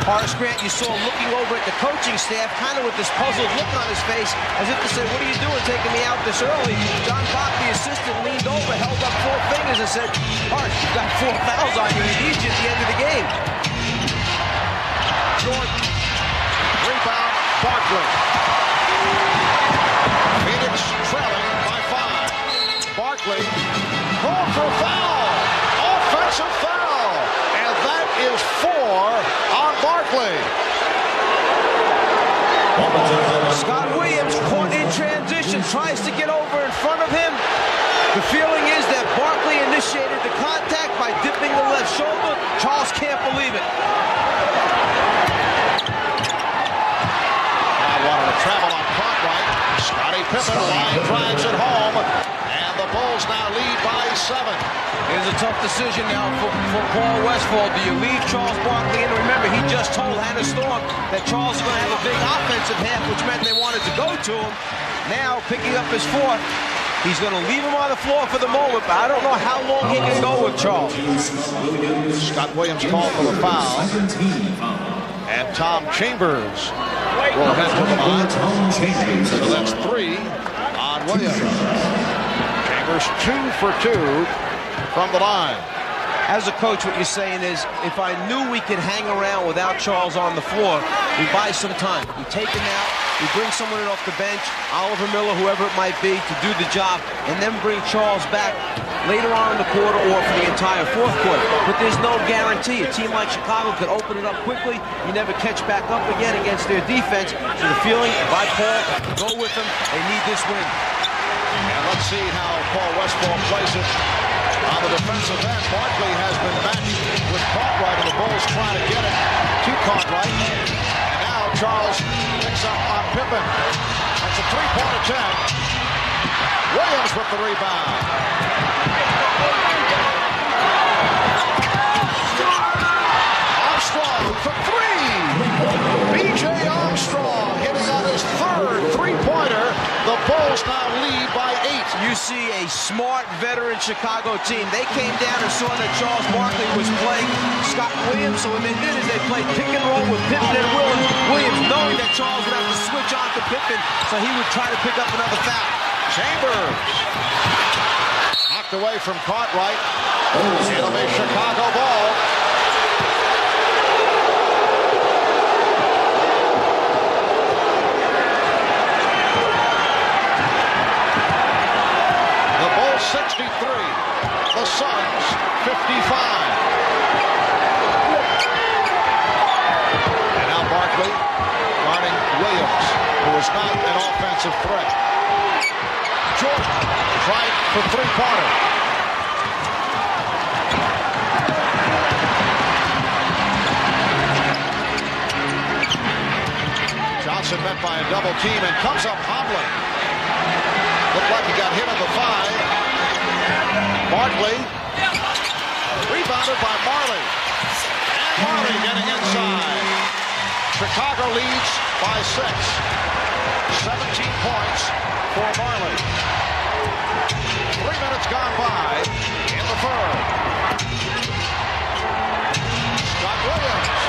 Horace Grant, you saw looking over at the coaching staff, kind of with this puzzled look on his face, as if to say, what are you doing taking me out this early? John Bach, the assistant, leaned over, held up 4 fingers and said, Horace, you've got 4 fouls on you. He needs you at the end of the game. Jordan, rebound, Barkley. Phoenix trailing by 5. Barkley, called for a foul. Offensive foul. And that is 4 on Barkley. Scott Williams caught in transition, tries to get over in front of him. The feeling is that Barkley initiated the contact by dipping the left shoulder. Charles can't believe it. I wanted to travel on Cartwright. Scottie Pippen line drives it home. And the Bulls now lead by 7. It's a tough decision now for Paul Westphal. Do you leave Charles Barkley in? Remember, he just told Hannah Storm that Charles is going to have a big offensive half, which meant they wanted to go to him. Now, picking up his 4th, he's going to leave him on the floor for the moment, but I don't know how long he can go with Charles. Scott Williams called for the foul. And Tom Chambers will head to the line. So that's 3 on Williams. Chambers 2 for 2 from the line. As a coach, what you're saying is, if I knew we could hang around without Charles on the floor, we buy some time. We take him out, we bring someone in off the bench, Oliver Miller, whoever it might be, to do the job, and then bring Charles back later on in the quarter or for the entire 4th quarter. But there's no guarantee. A team like Chicago could open it up quickly. You never catch back up again against their defense. So the feeling by Paul, go with them. They need this win. And let's see how Paul Westphal plays it. On the defensive end, Barkley has been matched with Cartwright, and the Bulls trying to get it to Cartwright. And now Charles picks up on Pippen. That's a 3-point attempt. Williams with the rebound. lead by 8. You see a smart veteran Chicago team. They came down and saw that Charles Barkley was playing Scott Williams, so what they did is they played pick and roll with Pippen and Williams, knowing that Charles would have to switch on to Pippen, so he would try to pick up another foul. Chambers knocked away from Cartwright. It'll be Chicago ball. The Bulls 63, the Suns 55. And now Barkley guarding Williams, who is not an offensive threat. Jordan tried for three-pointer. Johnson met by a double team and comes up hobbling. Looked like he got hit on the 5. Barkley rebounded by Marley. And Marley getting inside. Chicago leads by 6. 17 points for Marley. 3 minutes gone by in the third. Scott Williams.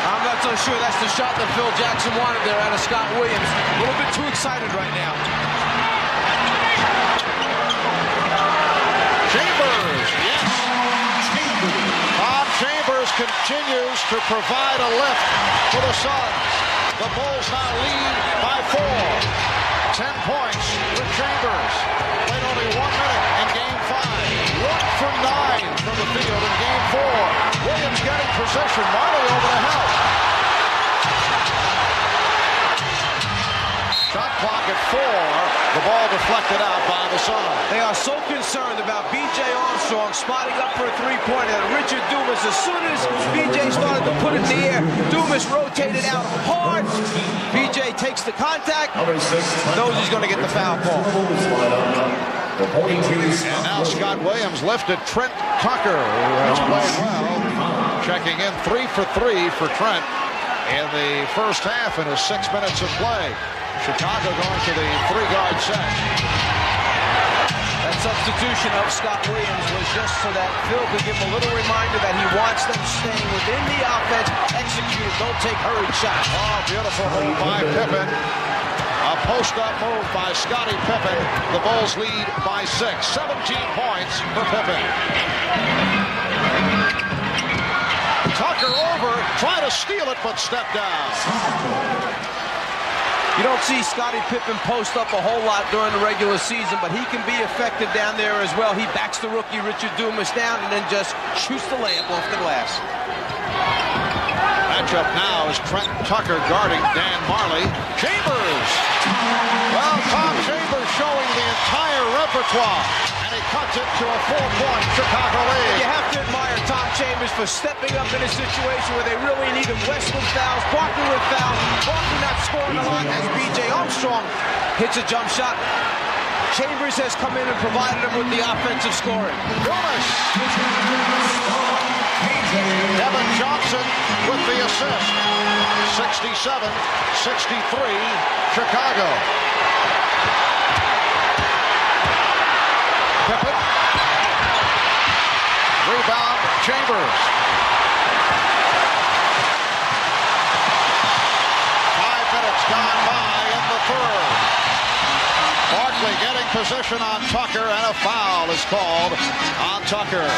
I'm not so sure that's the shot that Phil Jackson wanted there out of Scott Williams. A little bit too excited right now. Chambers, yes. Tom Chambers continues to provide a lift for the Suns. The Bulls now lead by 4. 10 points for Chambers. Played only 1 minute in Game 5. 1 for 9 from the field in Game 4. Williams getting possession. Marley over to help. Shot clock at 4. The ball deflected out by the Suns. They are so concerned about B.J. Armstrong spotting up for a three-pointer that Richard Dumas, as soon as B.J. started to put it in the air, Dumas rotated out hard. B.J. takes the contact, knows he's going to get the foul call. And now Scott Williams lifted Trent Tucker, who has played well. Checking in 3 for 3 for Trent in the first half in his 6 minutes of play. Chicago going to the 3-guard set. That substitution of Scott Williams was just so that Phil could give him a little reminder that he wants them staying within the offense, execute, don't take hurried shots. Oh, beautiful move by Pippen. A post-up move by Scottie Pippen. The Bulls lead by 6. 17 points for Pippen. Tucker over, trying to steal it, but stepped down. You don't see Scottie Pippen post up a whole lot during the regular season, but he can be effective down there as well. He backs the rookie Richard Dumas down and then just shoots the layup off the glass. Matchup now is Trent Tucker guarding Dan Marley. Chambers! Well, Tom Chambers showing the entire repertoire, and he cuts it to a 4-point Chicago lead. You have to admire Tom Chambers for stepping up in a situation where they really need him. Westwood fouls, Barkley with foul, Barkley not scoring a lot as B.J. Armstrong hits a jump shot. Chambers has come in and provided him with the offensive scoring. Dumas! Devin Johnson with the assist. 67-63, Chicago. Pippen. Rebound, Chambers. 5 minutes gone by in the third. Barkley getting position on Tucker, and a foul is called on Tucker.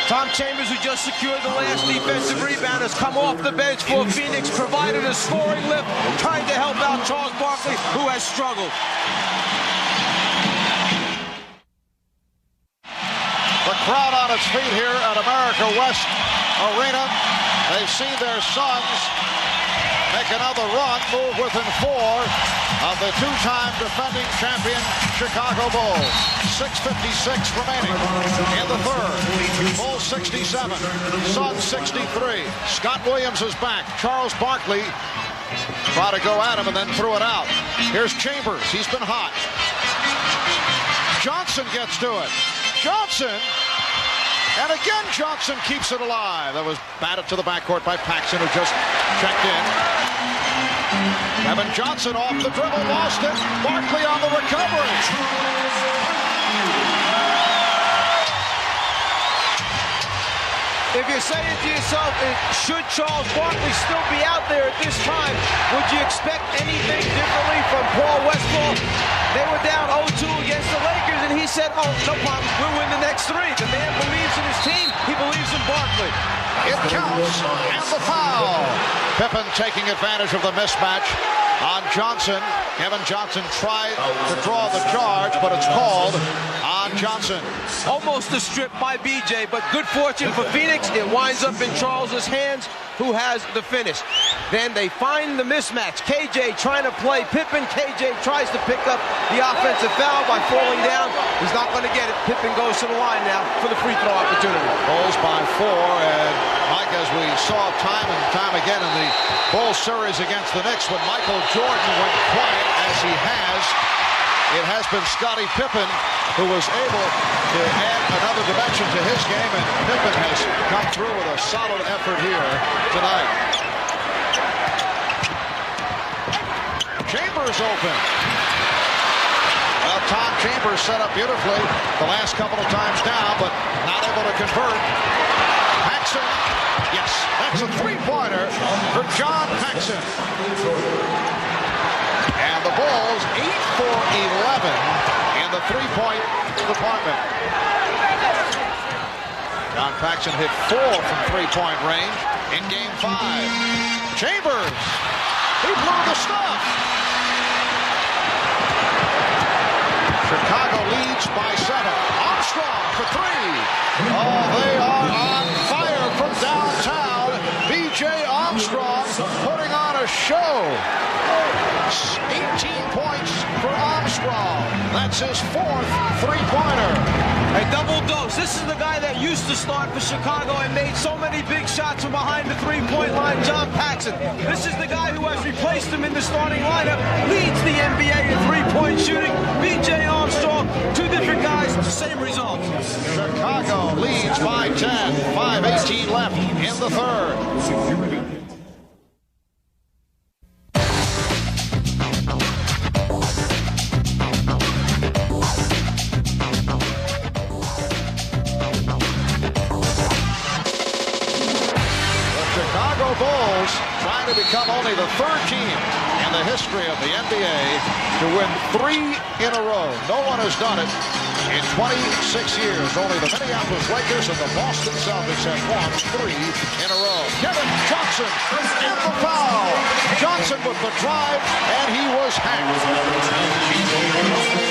Tom Chambers, who just secured the last defensive rebound, has come off the bench for Phoenix, provided a scoring lift, trying to help out Charles Barkley, who has struggled. The crowd on its feet here at America West Arena. They've seen their Suns make another run, move within 4 of the 2-time defending champion Chicago Bulls. 6:56 remaining in the third. Bulls 67, Suns 63. Scott Williams is back. Charles Barkley tried to go at him and then threw it out. Here's Chambers. He's been hot. Johnson gets to it. Johnson. And again, Johnson keeps it alive. That was batted to the backcourt by Paxson, who just checked in. Kevin Johnson off the dribble, lost it. Barkley on the recovery. If you're saying to yourself, should Charles Barkley still be out there at this time, would you expect anything differently from Paul Westphal? They were down 0-2 against the Lakers, and he said, oh, no problem, we'll win the next three. The man believes in his team. He believes in Barkley. It counts, and the foul. Pippen taking advantage of the mismatch on Johnson. Kevin Johnson tried to draw the charge, but it's called on Johnson. Almost a strip by BJ, but good fortune for Phoenix. It winds up in Charles's hands, who has the finish. Then they find the mismatch. KJ trying to play Pippen. KJ tries to pick up the offensive foul by falling down. He's not going to get it. Pippen goes to the line now for the free throw opportunity. Bulls by 4, and Mike, as we saw time and time again in the Bulls series against the Knicks, when Michael Jordan went quiet as he has, it has been Scottie Pippen who was able to add another dimension to his game, and Pippen has come through with a solid effort here tonight. Chambers open. Well, Tom Chambers set up beautifully the last couple of times down, but not able to convert. Paxson, yes, that's a three-pointer for John Paxson. And the Bulls 8 for 11 in the three-point department. John Paxson hit 4 from three-point range in Game 5. Chambers, he blew the stuff. Chicago leads by 7. Armstrong for 3. Oh, they are on fire from downtown. B.J. Armstrong putting on a show. 18 points for Armstrong. That's his 4th three-pointer. A double dose. This is the guy that used to start for Chicago and made so many big shots from behind the three-point line, John Paxson. This is the guy who has replaced him in the starting lineup, leads the NBA in three-point shooting. B.J. Armstrong, 2 different guys, same result. Chicago leads by 10. 5:18 left in the third. Bulls trying to become only the 3rd team in the history of the NBA to win 3 in a row. No one has done it in 26 years. Only the Minneapolis Lakers and the Boston Celtics have won 3 in a row. Kevin Johnson and the foul. Johnson with the drive, and he was hacked.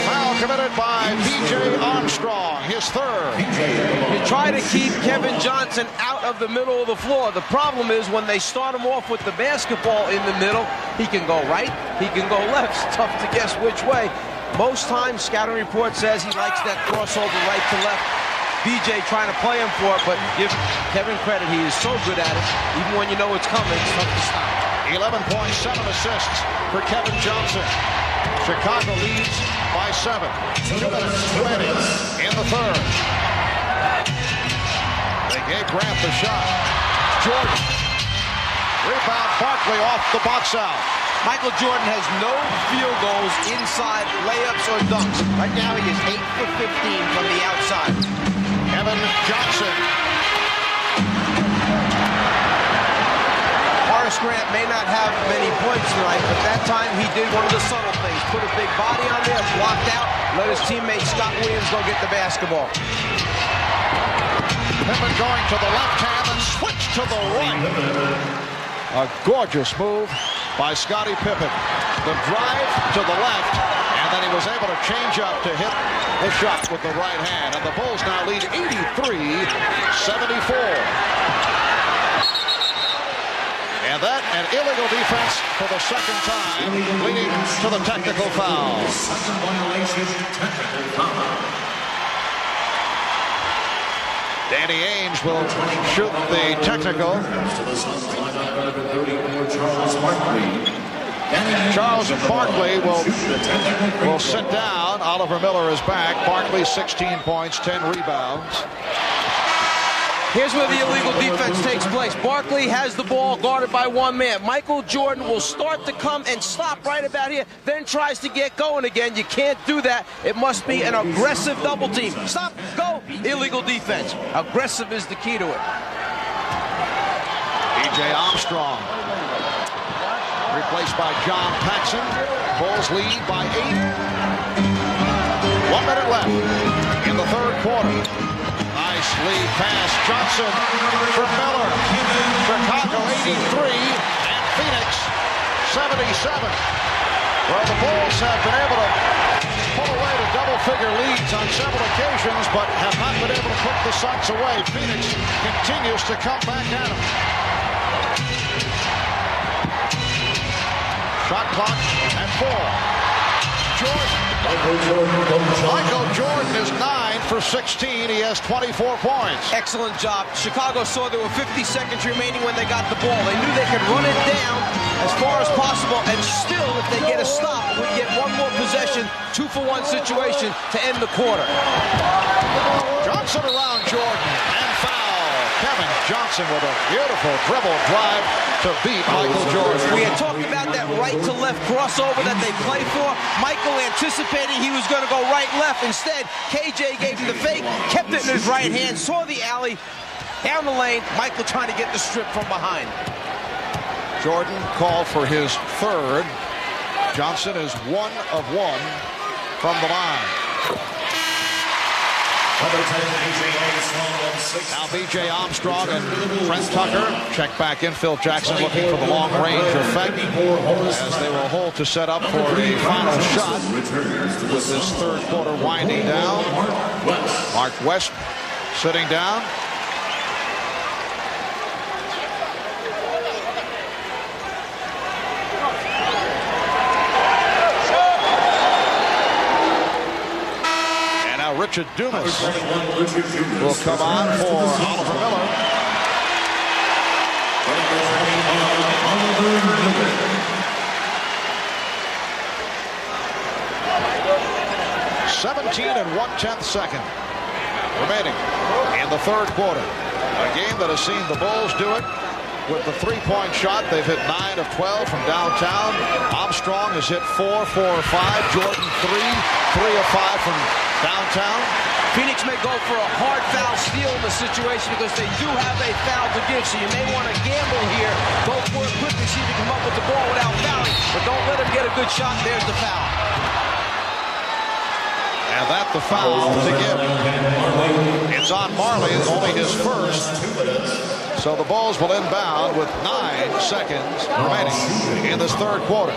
Foul committed by B.J. Armstrong, his 3rd. You try to keep Kevin Johnson out of the middle of the floor. The problem is when they start him off with the basketball in the middle, he can go right, he can go left. It's tough to guess which way. Most times, scouting report says he likes that crossover right to left. BJ trying to play him for it, but give Kevin credit. He is so good at it. Even when you know it's coming, it's tough to stop. 11 points, 7 assists for Kevin Johnson. Chicago leads by 7. 2 minutes 20 in the third. They gave Grant the shot. Jordan. Rebound, Barkley off the box out. Michael Jordan has no field goals inside layups or dunks. Right now he is 8 for 15 from the outside. Kevin Johnson. Horace Grant may not have many points tonight, but that time he did one of the subtle things. Put a big body on there, blocked out, let his teammate Scott Williams go get the basketball. Pippen going to the left hand and switch to the right. A gorgeous move by Scottie Pippen. The drive to the left, and then he was able to change up to hit the shot with the right hand. And the Bulls now lead 83-74. And that, an illegal defense for the 2nd time, leading to the technical foul. Danny Ainge will shoot the technical. Charles Barkley will sit down. Oliver Miller is back. Barkley 16 points, 10 rebounds. Here's where the illegal defense takes place. Barkley has the ball guarded by one man. Michael Jordan will start to come and stop right about here, then tries to get going again. You can't do that. It must be an aggressive double team. Stop, go, illegal defense. Aggressive is the key to it. B.J. Armstrong, replaced by John Paxson. Bulls lead by 8. 1 minute left in the third quarter. Nice lead pass. Johnson for Miller. Chicago 83 and Phoenix 77. Well, the Bulls have been able to pull away to double-figure leads on several occasions, but have not been able to put the Suns away. Phoenix continues to come back at them. Shot clock at 4. Michael Jordan is 9 for 16. He has 24 points. Excellent job. Chicago saw there were 50 seconds remaining when they got the ball. They knew they could run it down as far as possible, and still, if they get a stop, we get one more possession, 2-for-1 situation to end the quarter. Johnson around Jordan and foul. Kevin Johnson with a beautiful dribble drive to beat Michael Jordan. We had talked about that right-to-left crossover that they play for. Michael anticipated he was going to go right-left. Instead, KJ gave him the fake, kept it in his right hand, saw the alley, down the lane. Michael trying to get the strip from behind. Jordan called for his third. Johnson is 1 of 1 from the line. Now B.J. Armstrong and Trent Tucker check back in. Phil Jackson looking for the long-range effect as they will hold to set up for a final shot with this third quarter winding down. Mark West sitting down. Richard Dumas will come on for Oliver Miller. 17 and 1/10 second remaining in the third quarter. A game that has seen the Bulls do it with the three-point shot. They've hit 9 of 12 from downtown. Armstrong has hit 4, 4 of 5. Jordan 3 of 5 from downtown. Phoenix may go for a hard foul steal in the situation because they do have a foul to give, so you may want to gamble here. Go for it quickly, see if you can come up with the ball without fouling, but don't let him get a good shot. There's the foul. And that's the foul to give. It's on Marley, only his first. So the Bulls will inbound with 9 seconds remaining in this third quarter.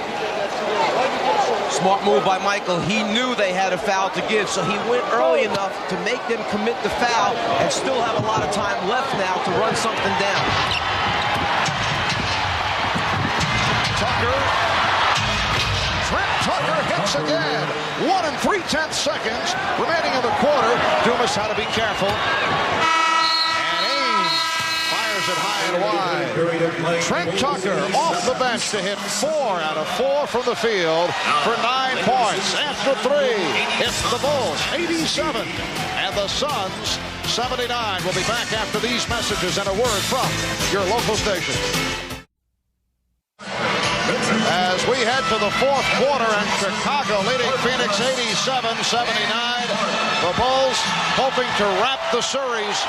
Smart move by Michael. He knew they had a foul to give, so he went early enough to make them commit the foul and still have a lot of time left now to run something down. Tucker. Trent Tucker hits again. 1 3/10 seconds remaining in the quarter. Dumas had to be careful. It high and wide. Trent Tucker off the bench to hit 4 out of 4 from the field for 9 points. After 3, it's the Bulls 87 and the Suns 79. We'll be back after these messages and a word from your local station. As we head to the fourth quarter and Chicago leading Phoenix 87-79. The Bulls hoping to wrap the series.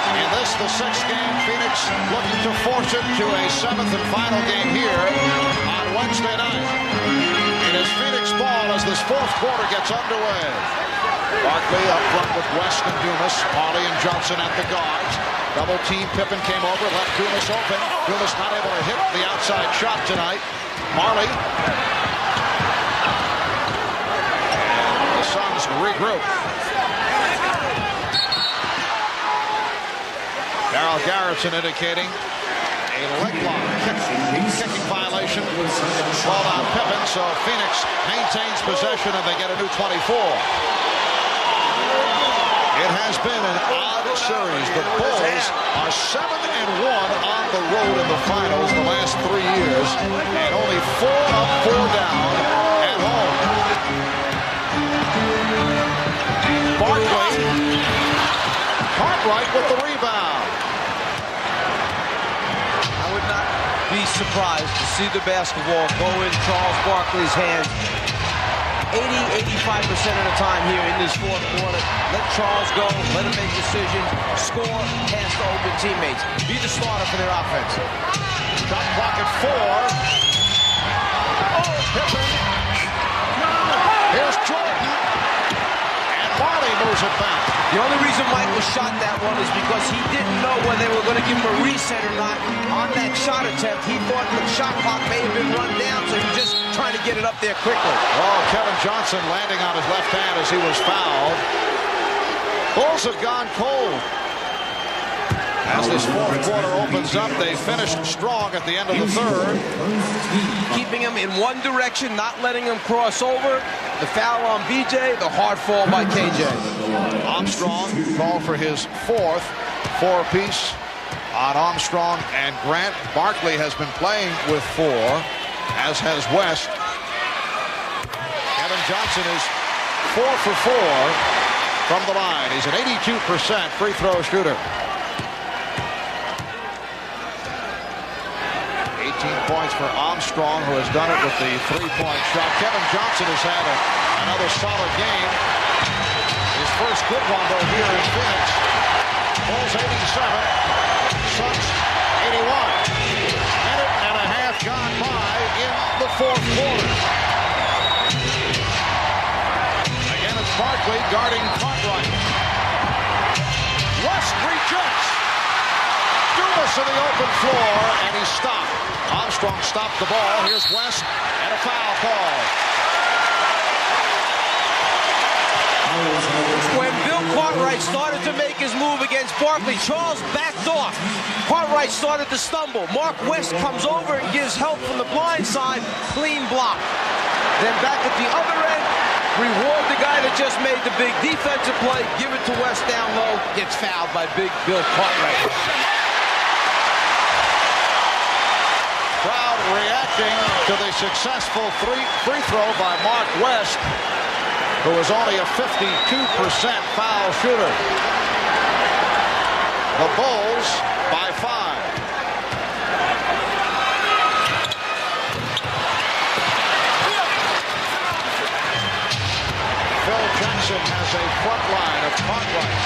In this, the 6th game, Phoenix looking to force it to a 7th and final game here on Wednesday night. It is Phoenix ball as this fourth quarter gets underway. Barkley up front with West and Dumas. Marley and Johnson at the guards. Double team. Pippen came over, left Dumas open. Dumas not able to hit the outside shot tonight. Marley. The Suns regroup. Darryl Garrison indicating a leg lock kicking violation. Ball on Pippen, so Phoenix maintains possession and they get a new 24. It has been an odd series. The Bulls are 7-1 on the road in the finals the last 3 years, and only 4 up, 4 down at home. Barkley, Cartwright with the rebound. surprised to see the basketball go in Charles Barkley's hands 80-85% of the time here in this fourth quarter. Let Charles go, let him make decisions, score, pass to open teammates. Be the starter for their offense. Shot clock at 4. Oh, Pippen. Here's Jordan. And Marley moves it back. The only reason Michael shot that one is because he didn't know whether they were going to give him a reset or not on that shot attempt. He thought the shot clock may have been run down, so he was just trying to get it up there quickly. Oh, Kevin Johnson landing on his left hand as he was fouled. Bulls have gone cold. As this fourth quarter opens up, they finished strong at the end of the third. Keeping him in one direction, not letting him cross over. The foul on BJ, the hard fall by KJ. Armstrong called for his fourth four-piece on Armstrong and Grant. Barkley has been playing with 4, as has West. Kevin Johnson is 4 for 4 from the line. He's an 82% free throw shooter. 18 points for Armstrong, who has done it with the three-point shot. Kevin Johnson has had another solid game. His first good one, though, here in Phoenix. Bulls 87, Suns 81. Minute and a half gone by in the fourth quarter. Again, it's Barkley guarding Cartwright. West rejects. Dumas in the open floor, and he's stopped. Armstrong stopped the ball. Here's West, and a foul call. When Bill Cartwright started to make his move against Barkley, Charles backed off. Cartwright started to stumble. Mark West comes over and gives help from the blind side. Clean block. Then back at the other end, reward the guy that just made the big defensive play. Give it to West down low. Gets fouled by big Bill Cartwright. Crowd reacting to the successful free throw by Mark West, who is only a 52% foul shooter. The Bulls by 5. Phil Jackson has a front line of Cartwright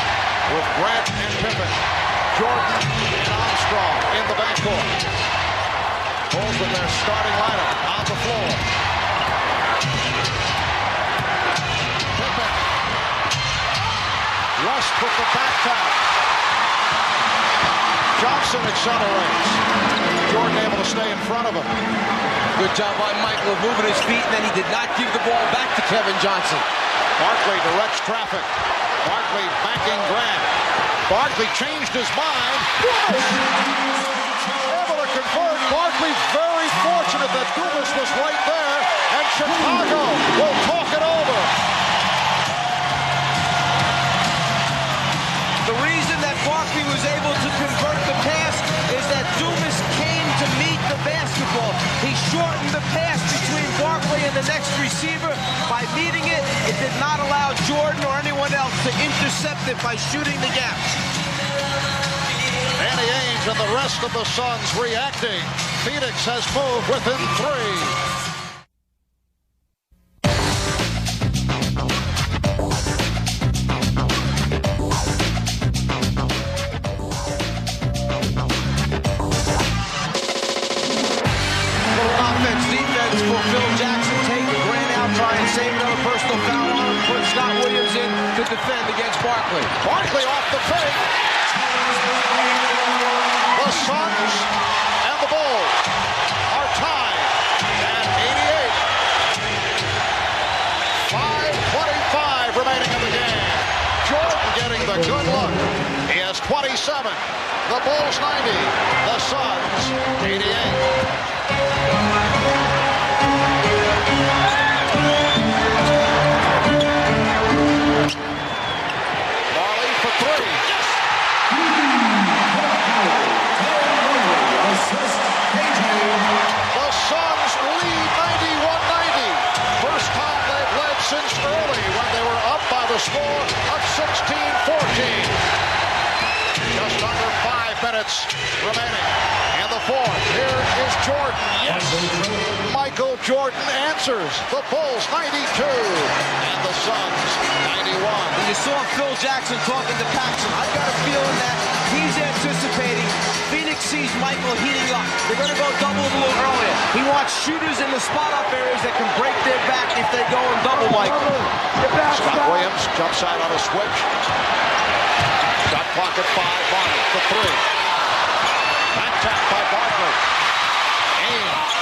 with Grant and Pippen, Jordan and Armstrong in the backcourt. Bulls with their starting lineup on the floor. Pippen. West with the back tap. Johnson accelerates. Jordan able to stay in front of him. Good job by Michael of moving his feet, and then he did not give the ball back to Kevin Johnson. Barkley directs traffic. Barkley backing Grant. Barkley changed his mind. Able to convert. Barkley very fortunate that Dumas was right there, and Chicago will talk it over. The reason that Barkley was able to convert the pass is that Dumas came to meet the basketball. He shortened the pass between Barkley and the next receiver. By meeting it, it did not allow Jordan or anyone else to intercept it by shooting the gap. Danny Ainge and the rest of the Suns reacting. Phoenix has moved within 3. For Phil Jackson, take Grant out, try and save another personal foul on him, put Scott Williams in to defend against Barkley. Barkley off the fake. The Suns and the Bulls are tied at 88. 5:25 remaining in the game. Jordan getting the good look. He has 27. The Bulls 90. The Suns 88. Since early when they were up by the score of 16-14. Just under 5 minutes minutes remaining. And the fourth. Here is Jordan. Yes. Michael Jordan answers. The Bulls 92 and the Suns 91. And you saw Phil Jackson talking to Paxson. I've got a feeling that he's anticipating Phoenix sees Michael heating up. They're going to go double a little earlier. He wants shooters in the spot-up areas that can break their back if they go and double Michael. Scott Williams jumps out on a switch. Shot clock at 5. Barney for 3. Back tap by Barkley. Ames.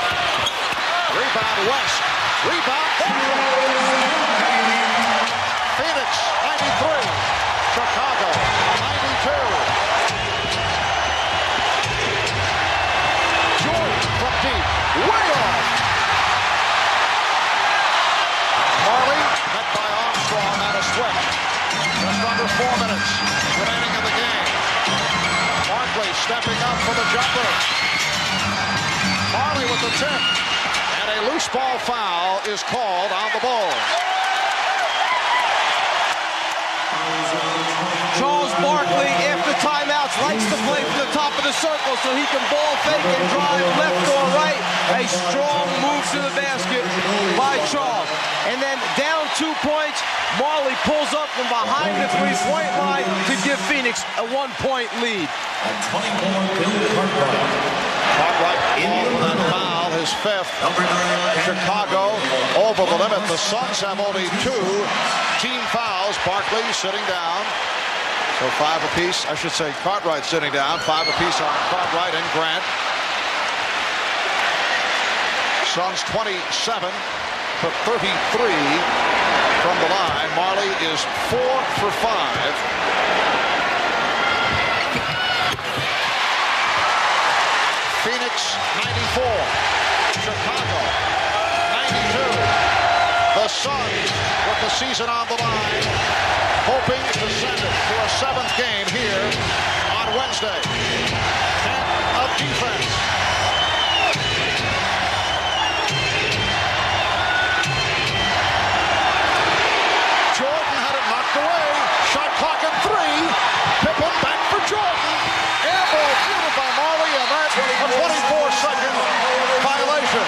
Rebound West. Rebound. Phoenix 93. Chicago 92. Jordan from deep. Way off. Marley met by Armstrong on a switch. Just under 4 minutes remaining in the game. Barkley stepping up for the jumper. Marley with the tip. And a loose ball foul is called on the Bulls. Charles Barkley, after timeouts, likes to play from the top of the circle so he can ball fake and drive left or right. A strong move to the basket by Charles. And then down 2 points, Marley pulls up from behind the three-point line to give Phoenix a 1-point lead. At 24, Bill Cartwright. Cartwright in that foul, his 5th. Number 9. Chicago over the limit. The Suns have only 2 team fouls. Barkley sitting down. So 5 apiece. I should say Cartwright sitting down. 5 apiece on Cartwright and Grant. Suns 27 for 33 from the line. Marley is 4 for 5. Phoenix 94. Chicago 92. The Suns with the season on the line, hoping to send it to a 7th game here on Wednesday. 10 of defense. Jordan had it knocked away. Shot clock at 3. Pippen back for Jordan. Air ball fielded by Marley, and that's a 24-second violation.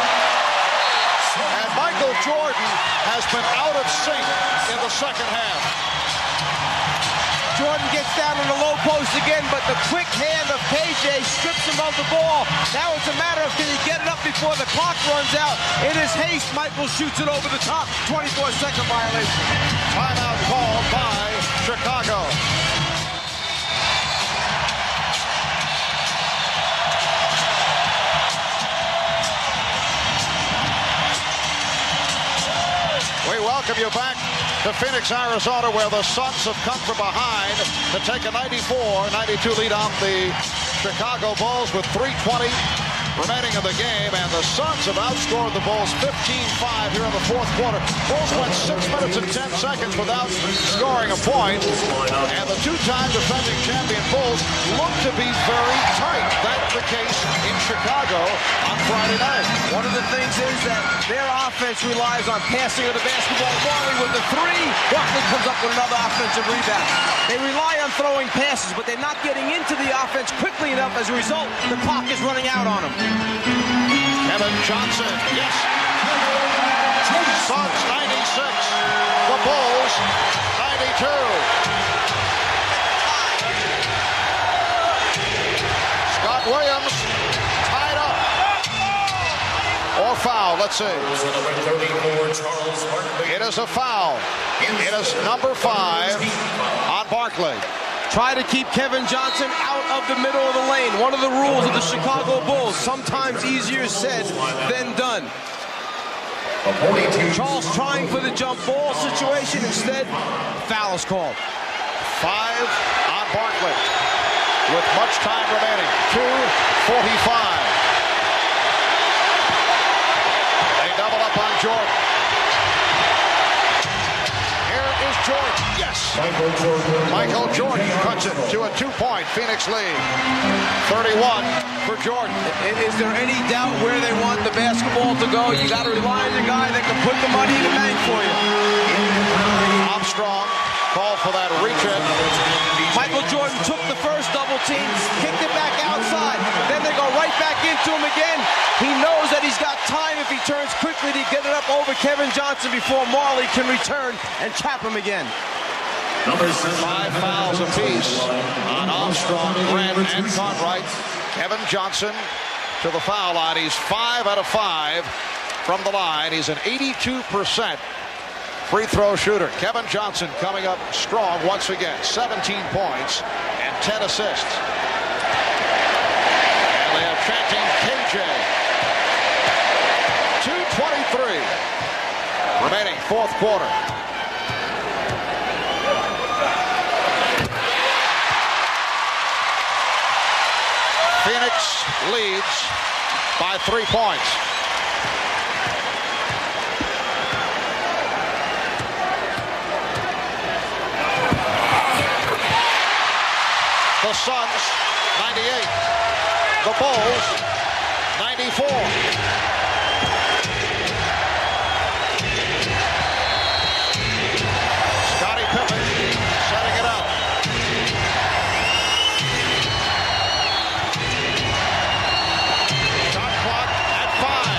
And Michael Jordan has been out of sync in the second half. Jordan gets down on the low post again, but the quick hand of KJ strips him of the ball. Now it's a matter of can he get it up before the clock runs out. In his haste, Michael shoots it over the top. 24-second violation. Timeout called by Chicago. We welcome you back to Phoenix, Arizona, where the Suns have come from behind to take a 94-92 lead on the Chicago Bulls with 3:20 remaining in the game, and the Suns have outscored the Bulls 15-5 here in the 4th quarter. Bulls went 6 minutes and 10 seconds without scoring a point, and the 2-time defending champion Bulls look to be very tight. That's the case in Chicago on Friday night. One of the things is that their offense relies on passing of the basketball. Marley with the 3. Barkley comes up with another offensive rebound. They rely on throwing passes, but they're not getting into the offense quickly enough. As a result, the clock is running out on them. Kevin Johnson, yes. Suns 96. The Bulls 92. Scott Williams tied up. Or foul, let's see. It is a foul. It is number 5 on Barkley. Try to keep Kevin Johnson out of the middle of the lane. One of the rules of the Chicago Bulls. Sometimes easier said than done. Charles trying for the jump ball situation. Instead, foul is called. 5 on Barkley with much time remaining. 2:45. They double up on Jordan. Here is Jordan. Yes. Michael Jordan cuts it to a 2-point Phoenix lead. 31 for Jordan. Is there any doubt where they want the basketball to go? You got to rely on the guy that can put the money in the bank for you. Armstrong called for that reach in. Michael Jordan took the first double team, kicked it back outside. Then they go right back into him again. He knows that he's got time if he turns quickly to get it up over Kevin Johnson before Marley can return and trap him again. 5 fouls apiece on Armstrong, Grant, and Cartwright. Kevin Johnson to the foul line. He's 5 out of 5 from the line. He's an 82% free throw shooter. Kevin Johnson coming up strong once again. 17 points and 10 assists. And they are chanting KJ. 2:23 remaining, fourth quarter. Phoenix leads by 3 points. The Suns, 98. The Bulls, 94. Scottie Pippen setting it up. Shot clock at 5.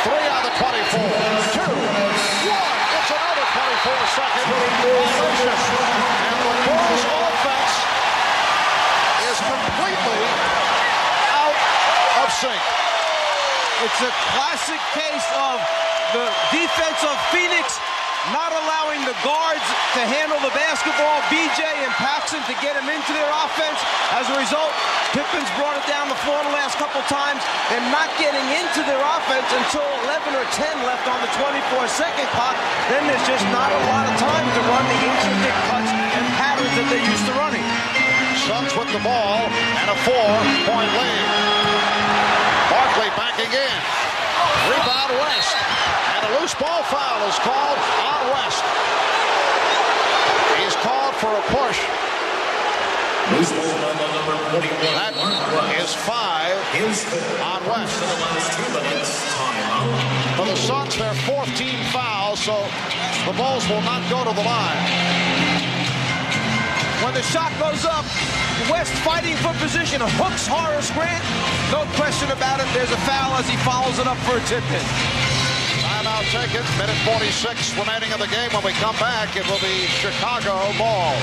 3 out of 24. 2, 1. It's another 24-second violation. The Bulls offense is completely out of sync. It's a classic case of the defense of Phoenix not allowing the guards to handle the basketball, BJ and Paxson to get him into their offense. As a result, Pippen's brought it down the floor the last couple times. They're not getting into their offense until 11 or 10 left on the 24-second clock. Then there's just not a lot of time to run the intricate cuts and patterns that they're used to running. Suns with the ball and a 4-point lead. Barkley backing in. Rebound West. And a loose ball foul is called on West. He's called for a push. That is 5 on West. For the Suns, their 4th team foul, so the Bulls will not go to the line. When the shot goes up, West fighting for position, hooks Horace Grant. No question about it, there's a foul as he follows it up for a tip-in. Timeout taken, minute 46 remaining in the game. When we come back, it will be Chicago ball.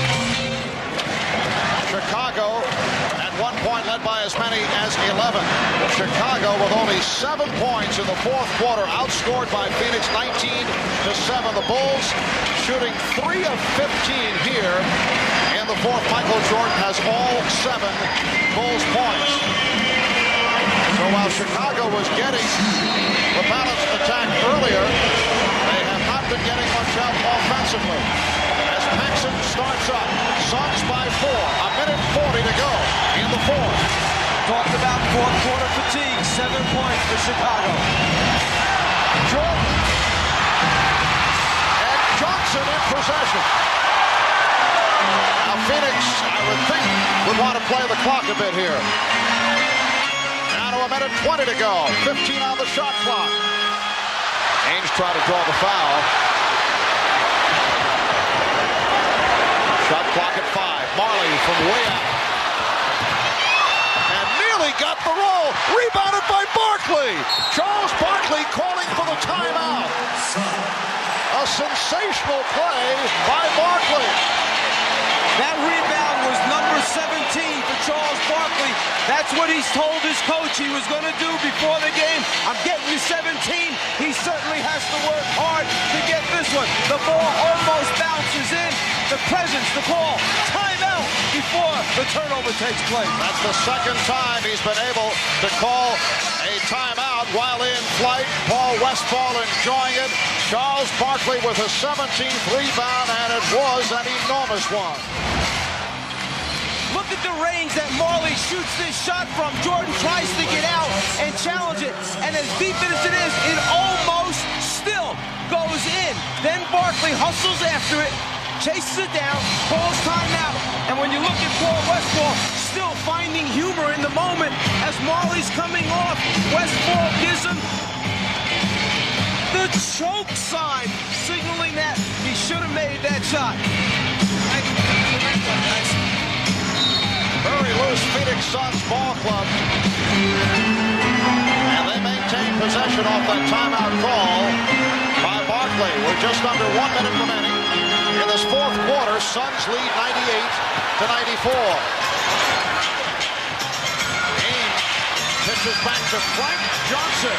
Chicago at one point led by as many as 11. Chicago with only 7 points in the fourth quarter, outscored by Phoenix 19-7. The Bulls shooting 3 of 15 here in the fourth. Michael Jordan has all 7 Bulls points. So while Chicago was getting the balanced attack earlier, they have not been getting much out offensively. As Paxson starts up, Suns by 4, a minute 40 to go in the fourth. Talked about fourth quarter fatigue, 7 points for Chicago. Jordan and Johnson in possession. Now Phoenix, I would think, would want to play the clock a bit here. Now to a minute 20 to go, 15 on the shot clock. Ainge tried to draw the foul. Shot clock at 5. Marley from way out. And nearly got the roll. Rebounded by Barkley. Charles Barkley calling for the timeout. A sensational play by Barkley. That rebound was number 17 for Charles Barkley. That's what he's told his coach he was going to do before the game. I'm getting you 17. He certainly has to work hard to get this one. The ball almost bounces in. The presence, the call, timeout before the turnover takes place. That's the second time he's been able to call a timeout while in flight. Paul Westphal enjoying it. Charles Barkley with a 17th rebound, and it was an enormous one. Look at the range that Marley shoots this shot from. Jordan tries to get out and challenge it, and as deep as it is, it almost still goes in. Then Barkley hustles after it, chases it down, calls timeout, and when you look at Paul Westphal, still finding humor in the moment as Marley's coming off, Westphal gives him the choke sign, signaling that he should have made that shot. Very loose Phoenix Suns ball club. And they maintain possession off that timeout call by Barkley. We're just under 1 minute remaining. In this fourth quarter, Suns lead 98-94. Ames pitches back to Frank Johnson.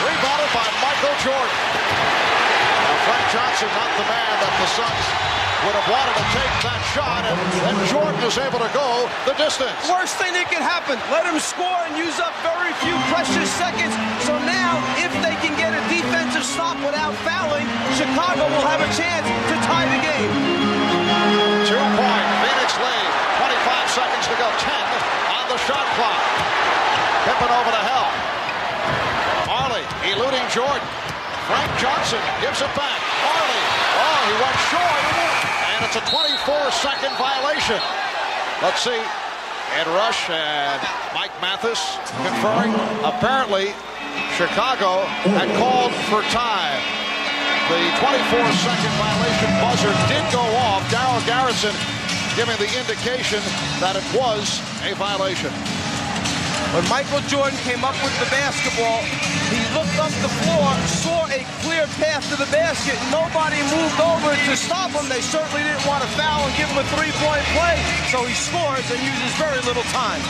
Rebounded by Michael Jordan. Now Frank Johnson, not the man that the Suns would have wanted to take that shot, and Jordan is able to go the distance. Worst thing that can happen, let him score and use up very few precious seconds. So now, if they can get a defensive stop without fouling, Chicago will have a chance to tie the game. 2-point Phoenix lead, 25 seconds to go, 10 on the shot clock. Pippen over to Hell. Marley eluding Jordan. Frank Johnson gives it back. Marley, oh, he went short, and it's a 24-second violation. Let's see. Ed Rush and Mike Mathis conferring. Apparently, Chicago had called for time. The 24-second violation buzzer did go off. Darryl Garrison giving the indication that it was a violation. When Michael Jordan came up with the basketball, he looked up the floor, saw a clear path to the basket. Nobody moved over to stop him. They certainly didn't want to foul and give him a three-point play. So he scores and uses very little time.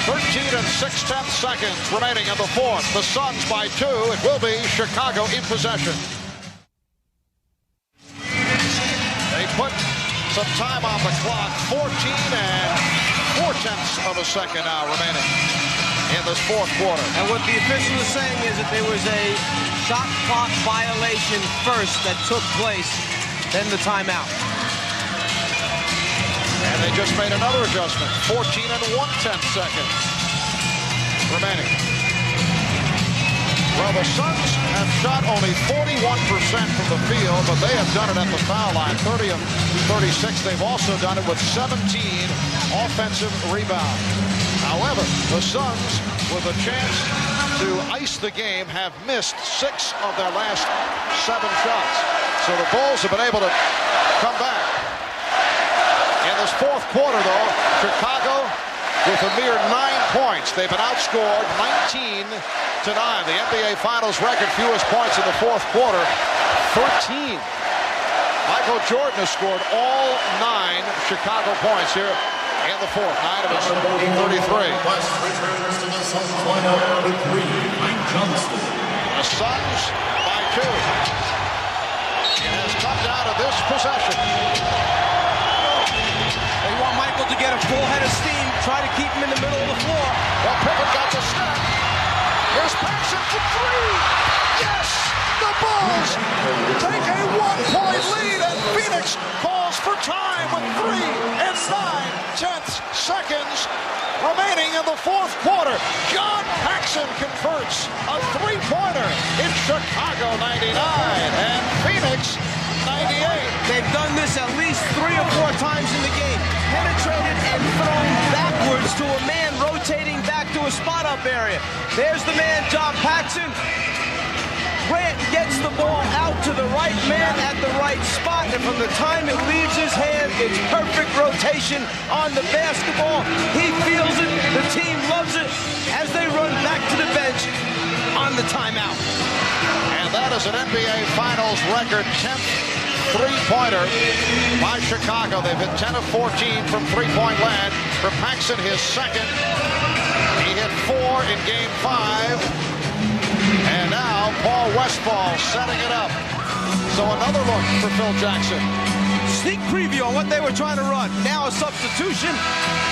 13 6/10 seconds remaining in the fourth. The Suns by 2. It will be Chicago in possession. They put some time on the clock. 14 4/10 seconds now remaining in this fourth quarter. And what the official is saying is that there was a shot clock violation first that took place, then the timeout. And they just made another adjustment. 14 1/10 seconds remaining. Well, the Suns have shot only 41% from the field, but they have done it at the foul line, 30 of 36. They've also done it with 17 offensive rebounds. However, the Suns, with a chance to ice the game, have missed 6 of their last 7 shots. So the Bulls have been able to come back. In this fourth quarter, though, Chicago with a mere 9 points. They've been outscored 19-9. The NBA Finals record fewest points in the fourth quarter, 13. Michael Jordan has scored all 9 Chicago points here in the fourth. 9 of his 33. The Suns by 2. It has come down to this possession. They want Michael to get a full head of steam, try to keep him in the middle of the floor. Well, Pippen got the step. Here's Paxson for 3. Yes! The Bulls take a 1-point lead, and Phoenix calls for time with 3 9/10 seconds remaining in the fourth quarter. John Paxson converts a 3-pointer in Chicago 99 and Phoenix 98. They've done this at least 3 or 4 times in the game. Penetrated and thrown backwards to a man rotating back to a spot-up area. There's the man, John Paxson. Grant gets the ball out to the right man at the right spot, and from the time it leaves his hand, it's perfect rotation on the basketball. He feels it, the team loves it, as they run back to the bench on the timeout. And that is an NBA Finals record 10th three-pointer by Chicago. They've hit 10 of 14 from three-point land. For Paxson, his second. He hit 4 in Game 5. And now Paul Westphal setting it up. So another look for Phil Jackson. Sneak preview on what they were trying to run. Now a substitution.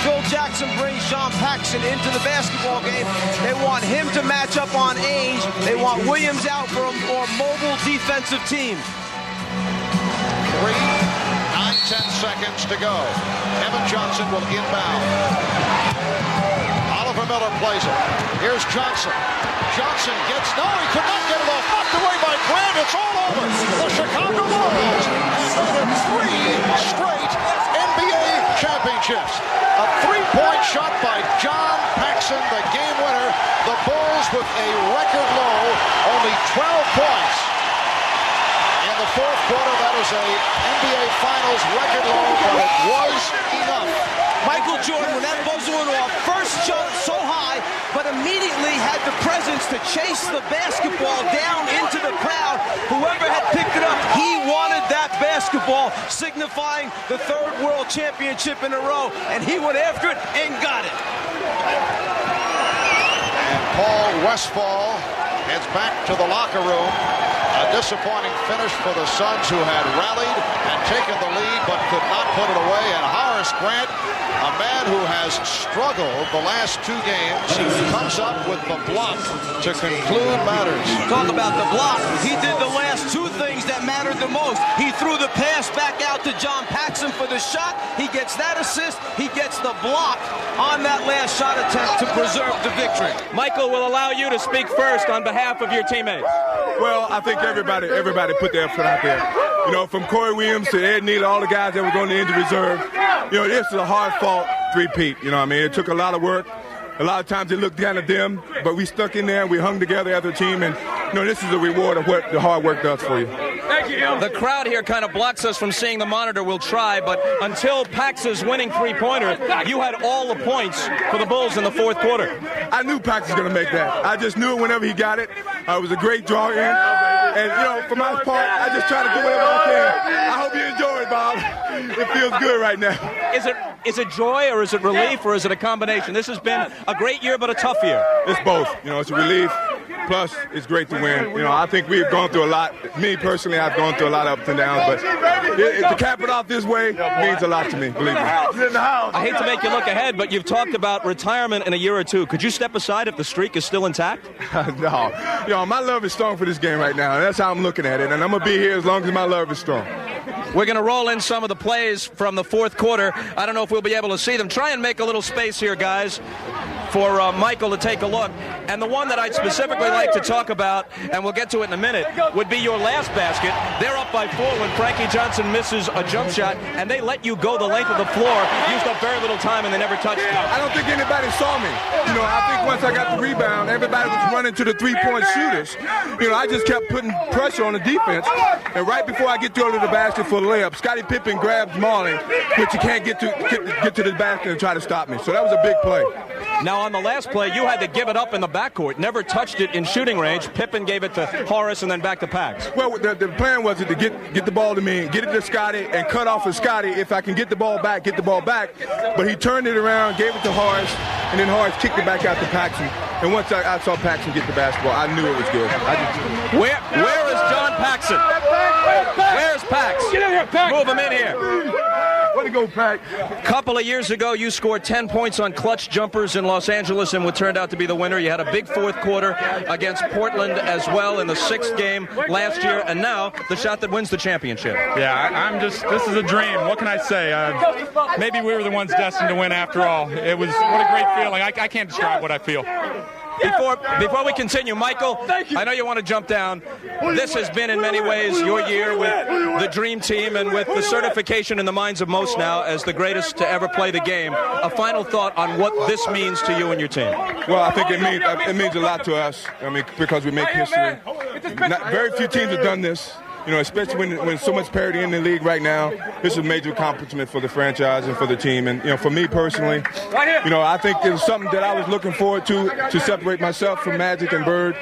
Phil Jackson brings John Paxson into the basketball game. They want him to match up on Ainge. They want Williams out for a more mobile defensive team. 3 9/10 seconds to go. Kevin Johnson will inbound. Oliver Miller plays it. Here's Johnson. Johnson gets, no, he could not get it off. Knocked away by Grant. It's all over. The Chicago Bulls have won 3 straight NBA championships. A 3-point shot by John Paxson, the game winner. The Bulls with a record low, only 12 points in the fourth quarter. That is a NBA Finals record low, but it was enough. Michael Jordan, when that buzzer went off, first jumped so high, but immediately had the presence to chase the basketball down into the crowd. Whoever had picked it up, he wanted that basketball, signifying the third world championship in a row, and he went after it and got it. And Paul Westphal heads back to the locker room. A disappointing finish for the Suns, who had rallied and taken the lead but could not put it away. And Horace Grant, a man who has struggled the last two games, comes up with the block to conclude matters. Talk about the block. He did the last two things that mattered the most. He threw the pass back out to John Paxson for the shot. He gets that assist. He gets the block on that last shot attempt to preserve the victory. Michael will allow you to speak first on behalf of your teammates. Well, I think everybody put their effort out there. You know, from Corey Williams to Ed Neal, all the guys that were on the injury reserve. You know, this is a hard-fought three-peat. You know what I mean? It took a lot of work. A lot of times it looked down at them, but we stuck in there. We hung together as a team, and you know, this is a reward of what the hard work does for you. Thank you. The crowd here kind of blocks us from seeing the monitor. We'll try, but until Pax's winning three-pointer, you had all the points for the Bulls in the fourth quarter. I knew Pax was going to make that. I just knew it whenever he got it. It was a great draw in. And, you know, for my part, I just try to do whatever I can. I hope you enjoy it, Bob. It feels good right now. Is it joy, or is it relief, or is it a combination? This has been a great year, but a tough year. It's both. You know, it's a relief. Plus, it's great to win. You know, I think we've gone through a lot. Me, personally, I've gone through a lot of ups and downs. But to cap it off this way means a lot to me, believe me. I hate to make you look ahead, but you've talked about retirement in a year or two. Could you step aside if the streak is still intact? No. You know, my love is strong for this game right now. And that's how I'm looking at it. And I'm going to be here as long as my love is strong. We're going to roll in some of the plays from the fourth quarter. I don't know if we'll be able to see them. Try and make a little space here, guys, for Michael to take a look. And the one that I'd specifically like to talk about, and we'll get to it in a minute, would be your last basket. They're up by 4 when Frankie Johnson misses a jump shot, and they let you go the length of the floor. Used up very little time, and they never touched you. I don't think anybody saw me. You know, I think once I got the rebound, everybody was running to the three-point shooters. You know, I just kept putting pressure on the defense. And right before I get to the basket for the layup, Scottie Pippen grabs Marlin, which you can't get to the basket and try to stop me. So that was a big play. Now, on the last play, you had to give it up in the backcourt. Never touched it in shooting range. Pippen gave it to Horace and then back to Pax. Well, the plan was to get the ball to me, get it to Scottie, and cut off of Scottie. If I can get the ball back. But he turned it around, gave it to Horace, and then Horace kicked it back out to Paxson. And once I saw Paxson get the basketball, I knew it was good. Where is John Paxson? Where's Pax? Get in here, Pax. Move him in here. Way to go, Pax. A couple of years ago, you scored 10 points on clutch jumpers in Los Angeles and what turned out to be the winner. You had a big fourth quarter against Portland as well in the 6th game last year, and now the shot that wins the championship. Yeah, this is a dream. What can I say? Maybe we were the ones destined to win after all. What a great feeling. I can't describe what I feel. Before we continue, Michael, I know you want to jump down. This has been in many ways your year with the Dream Team and with the certification in the minds of most now as the greatest to ever play the game. A final thought on what this means to you and your team. Well, I think it means a lot to us. I mean, because we make history. Very few teams have done this. You know, especially when so much parity in the league right now, this is a major accomplishment for the franchise and for the team. And, you know, for me personally, you know, I think it was something that I was looking forward to separate myself from Magic and Bird.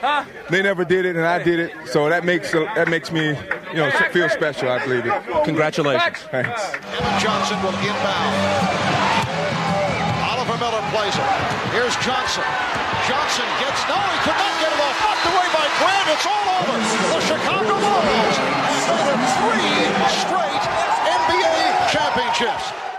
They never did it, and I did it. So that makes me, you know, feel special, I believe it. Congratulations. Thanks. Evan Johnson will inbound. Oliver Miller plays it. Here's Johnson. Johnson gets, no, he could not get it off. Knocked away by Grant. It's all over. The Chicago Bulls have won 3 straight NBA championships.